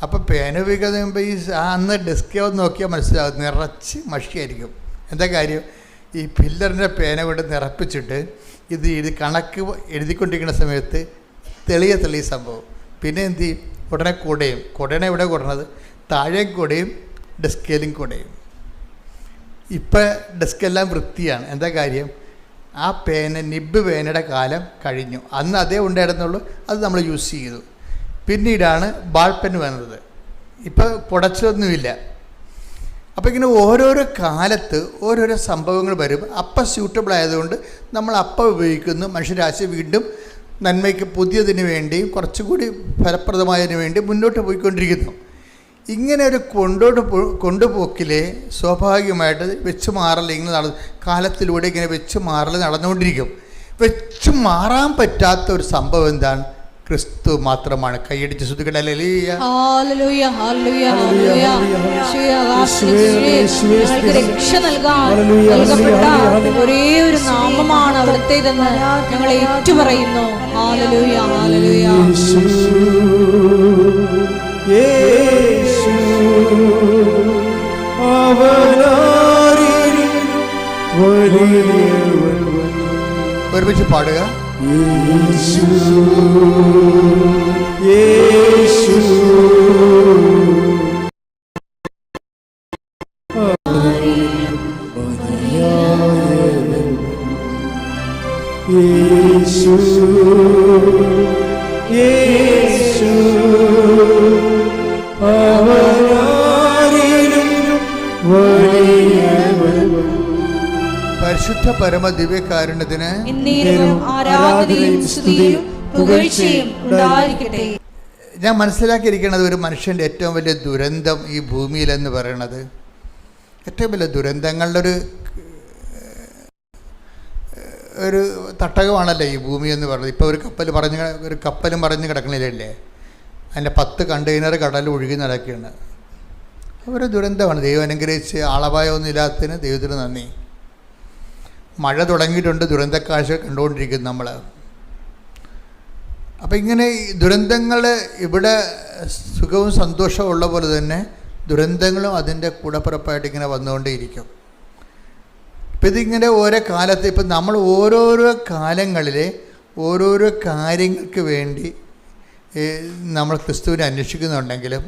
അപ്പോൾ പേന ഉപയോഗിക്കാൻ കഴിയുമ്പോൾ ഈ അന്ന് ഡെസ്ക് നോക്കിയാൽ മനസ്സിലാവും നിറച്ച് മഷിയായിരിക്കും. എന്താ കാര്യം? ഈ പില്ലറിൻ്റെ പേന കൊണ്ട് നിറപ്പിച്ചിട്ട് ഇത് കണക്ക് എഴുതിക്കൊണ്ടിരിക്കുന്ന സമയത്ത് തെളിയ സംഭവം. പിന്നെ എന്ത് ചെയ്യും? ഉടനെ കുടയാണ് എവിടെ കൊടുന്നത്? താഴെ കുടയും ഡെസ്കേലും കുടയും. ഇപ്പം ഡെസ്കെല്ലാം വൃത്തിയാണ്. എന്താ കാര്യം? ആ നിബ് പേനയുടെ കാലം കഴിഞ്ഞു. അന്ന് അതേ ഉണ്ടായിരുന്നുള്ളൂ, അത് നമ്മൾ യൂസ് ചെയ്തു. പിന്നീടാണ് ബാൾ പെൻ വന്നത്. ഇപ്പം കുടച്ചൊന്നുമില്ല. അപ്പോൾ ഇങ്ങനെ ഓരോരോ കാലത്ത് ഓരോരോ സംഭവങ്ങൾ വരും. അപ്പം സ്യൂട്ടബിൾ ആയതുകൊണ്ട് നമ്മൾ അപ്പം ഉപയോഗിക്കുന്നു. മനുഷ്യരാശി വീണ്ടും നന്മയ്ക്ക് പുതിയതിന് വേണ്ടിയും കുറച്ചുകൂടി ഫലപ്രദമായതിനു വേണ്ടി മുന്നോട്ട് പോയിക്കൊണ്ടിരിക്കുന്നു. ഇങ്ങനെ ഒരു കൊണ്ടുപോക്കിലെ സ്വാഭാവികമായിട്ട് വെച്ച് മാറൽ ഇങ്ങനെ കാലത്തിലൂടെ ഇങ്ങനെ വെച്ച് മാറൽ നടന്നുകൊണ്ടിരിക്കും. വെച്ച് മാറാൻ പറ്റാത്ത ഒരു സംഭവം എന്താണ്? ക്രിസ്തു മാത്രമാണ്. കൈയടിച്ച് ശ്രുതിക്കട്ടെ. ഹല്ലേലൂയ ഹല്ലേലൂയ ഹല്ലേലൂയ ഹല്ലേലൂയ. രക്ഷ നൽകപ്പെട്ട ഒരേ ഒരു നാമമാണ് അവിടുത്തേതെന്ന് ഞങ്ങൾ ഏറ്റുപറയുന്നു. ഹല്ലേലൂയ ഹല്ലേലൂയ. ഒരുമിച്ച് പാടുക. യേശു യേശു യേശു യേശു പരിശുദ്ധ പരമ ദിവ്യകാരുണ്യത്തിന് ഞാൻ മനസ്സിലാക്കിയിരിക്കുന്നത് ഒരു മനുഷ്യൻ്റെ ഏറ്റവും വലിയ ദുരന്തം ഈ ഭൂമിയിലെന്ന് പറയണത്, ഏറ്റവും വലിയ ദുരന്തങ്ങളുടെ ഒരു തട്ടകമാണല്ലോ ഈ ഭൂമി എന്ന് പറയുന്നത്. ഇപ്പോൾ ഒരു കപ്പലും പറഞ്ഞ് കിടക്കണില്ലേ, അതിൻ്റെ 10 കണ്ടെയ്നർ കടലിൽ ഒഴുകി നടക്കുകയാണ്. ഒരു ദുരന്തമാണ്. ദൈവം അനുഗ്രഹിച്ച് ആളപായമൊന്നും ഇല്ലാത്തതിന് ദൈവത്തിന് നന്ദി. മഴ തുടങ്ങിയിട്ടുണ്ട്, ദുരന്തക്കാഴ്ച കണ്ടുകൊണ്ടിരിക്കുന്നു നമ്മൾ. അപ്പം ഇങ്ങനെ ദുരന്തങ്ങൾ ഇവിടെ സുഖവും സന്തോഷവും ഉള്ള പോലെ തന്നെ ദുരന്തങ്ങളും അതിൻ്റെ കൂടപ്പിറപ്പായിട്ട് ഇങ്ങനെ വന്നുകൊണ്ടേയിരിക്കും. ഇപ്പം ഇതിങ്ങനെ ഓരോ കാലത്ത് ഇപ്പം നമ്മൾ ഓരോരോ കാലങ്ങളിൽ ഓരോരോ കാര്യങ്ങൾക്ക് വേണ്ടി നമ്മൾ ക്രിസ്തുവിനെ അന്വേഷിക്കുന്നുണ്ടെങ്കിലും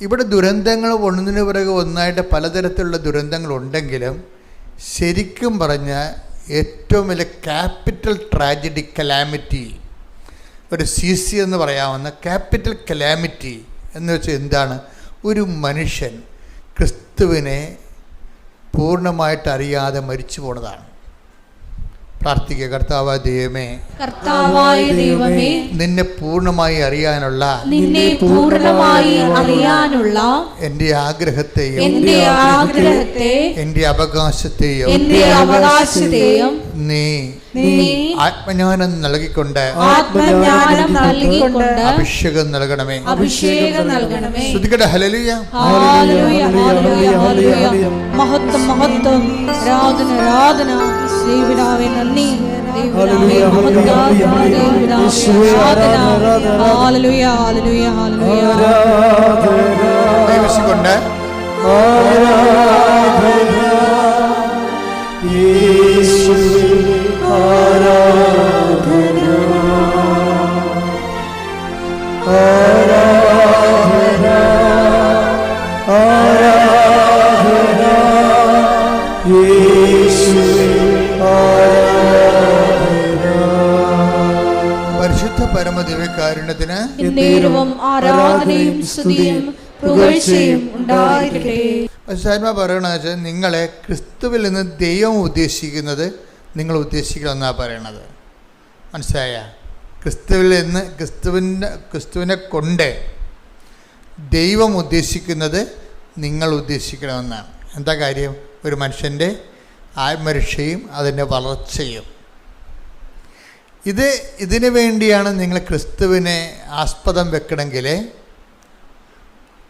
ഇവിടെ ദുരന്തങ്ങൾ ഒന്നിനു പിറകെ ഒന്നായിട്ട് പലതരത്തിലുള്ള ദുരന്തങ്ങളുണ്ടെങ്കിലും ശരിക്കും പറഞ്ഞാൽ ഏറ്റവും വലിയ ക്യാപിറ്റൽ ട്രാജഡി കലാമിറ്റി, ഒരു CC എന്ന് പറയാവുന്ന ക്യാപിറ്റൽ കലാമിറ്റി എന്ന് വെച്ചാൽ എന്താണ്? ഒരു മനുഷ്യൻ ക്രിസ്തുവിനെ പൂർണ്ണമായിട്ട് അറിയാതെ മരിച്ചു പോണതാണ്. പ്രാർത്ഥിക്കുക. കർത്താവായ ദൈവമേ, കർത്താവായ ദൈവമേ, നിന്നെ പൂർണ്ണമായി അറിയാനുള്ള എൻ്റെ ആഗ്രഹത്തെയും എൻ്റെ അവകാശത്തെയും നീ ആത്മജ്ഞാനം നൽകിക്കൊണ്ട് അഭിഷേകം നൽകണമേ. ശ്രുതിക്കട്ടെ. ഹല്ലേലൂയ. മഹത്വം മഹത്വം, ആരാധന ആരാധന. ദൈവപിതാവേ നന്ദി, ദൈവപിതാവേ മഹത്വം, ദൈവപിതാവേ ആരാധന. ഹല്ലേലൂയ ഹല്ലേലൂയ ഹല്ലേലൂയ. ദൈവശികൊണ്ട് പരിശുദ്ധ പരമദിവ്യകാരുണ്യത്തിന് ആരാധനയും സ്തുതിയും പുകഴ്ചയും ഉണ്ടായിരിക്കട്ടെ. പരിശുദ്ധാത്മാ പറയണ വെച്ചാൽ നിങ്ങളെ ക്രിസ്തുവിൽ നിന്ന് ദൈവം ഉദ്ദേശിക്കുന്നത് നിങ്ങൾ ഉദ്ദേശിക്കണമെന്നാണ് പറയണത്. മനസ്സിലായ? ക്രിസ്തുവിൽ നിന്ന് ക്രിസ്തുവിനെ കൊണ്ട് ദൈവം ഉദ്ദേശിക്കുന്നത് നിങ്ങൾ ഉദ്ദേശിക്കണമെന്നാണ്. എന്താ കാര്യം? ഒരു മനുഷ്യൻ്റെ ആത്മരക്ഷയും അതിൻ്റെ വളർച്ചയും. ഇതിനു വേണ്ടിയാണ് നിങ്ങൾ ക്രിസ്തുവിനെ ആസ്പദം വെക്കണമെങ്കിൽ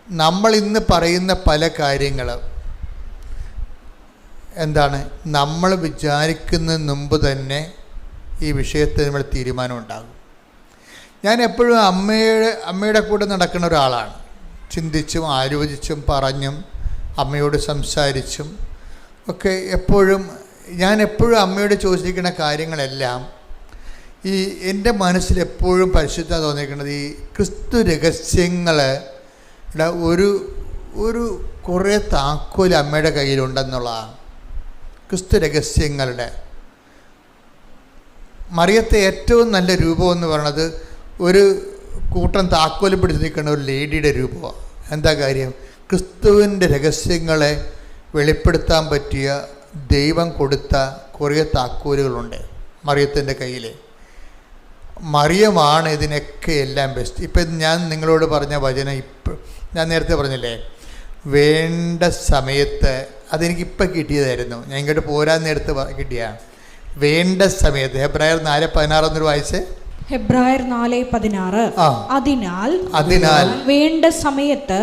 നമ്മൾ ഇന്ന് പറയുന്ന പല കാര്യങ്ങളും എന്താണ്? നമ്മൾ വിചാരിക്കുന്നതിന് മുമ്പ് തന്നെ ഈ വിഷയത്തിൽ നമ്മൾ തീരുമാനം ഉണ്ടാകും. ഞാൻ എപ്പോഴും അമ്മയുടെ കൂടെ നടക്കുന്ന ഒരാളാണ്. ചിന്തിച്ചും ആലോചിച്ചും പറഞ്ഞും അമ്മയോട് സംസാരിച്ചും ഒക്കെ ഞാൻ എപ്പോഴും അമ്മയോട് ചോദിച്ചിരിക്കുന്ന കാര്യങ്ങളെല്ലാം ഈ എൻ്റെ മനസ്സിലെപ്പോഴും പരിശുദ്ധ തോന്നിയിരിക്കുന്നത് ഈ ക്രിസ്തു രഹസ്യങ്ങളുടെ ഒരു കുറേ താക്കോൽ അമ്മയുടെ കയ്യിലുണ്ടെന്നുള്ളതാണ്. ക്രിസ്തു രഹസ്യങ്ങളുടെ മറിയത്തെ ഏറ്റവും നല്ല രൂപം എന്ന് പറയുന്നത് ഒരു കൂട്ടം താക്കോൽ പിടിച്ച് നിൽക്കുന്ന ഒരു ലേഡിയുടെ രൂപമാണ്. എന്താ കാര്യം? ക്രിസ്തുവിൻ്റെ രഹസ്യങ്ങളെ വെളിപ്പെടുത്താൻ പറ്റിയ ദൈവം കൊടുത്ത കുറേ താക്കോലുകളുണ്ട് മറിയത്തിൻ്റെ കയ്യിൽ. മറിയമാണ് ഇതിനൊക്കെ എല്ലാം ബെസ്റ്റ്. ഇപ്പം ഞാൻ നിങ്ങളോട് പറഞ്ഞ വചനം ഞാൻ നേരത്തെ പറഞ്ഞില്ലേ, വേണ്ട സമയത്ത് അതെനിക്കിപ്പം കിട്ടിയതായിരുന്നു. ഞാൻ ഇങ്ങോട്ട് പോരാൻ നേരത്ത് കിട്ടിയ വേണ്ട സമയത്ത്. ഹെബ്രായർ 4:16 എന്നൊരു വായിച്ച്. ഹെബ്രായർ 4:16. അതിനാൽ വേണ്ട സമയത്ത്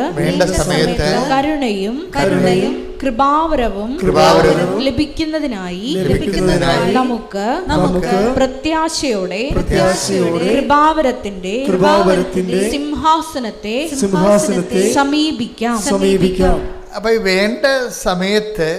കരുണയും കൃപാവരവും ലഭിക്കുന്നതിനായി നമുക്ക് പ്രത്യാശയോടെ കൃപാവരത്തിന്റെ സിംഹാസനത്തെ സമീപിക്കാം. അപ്പൊ വേണ്ട സമയത്ത്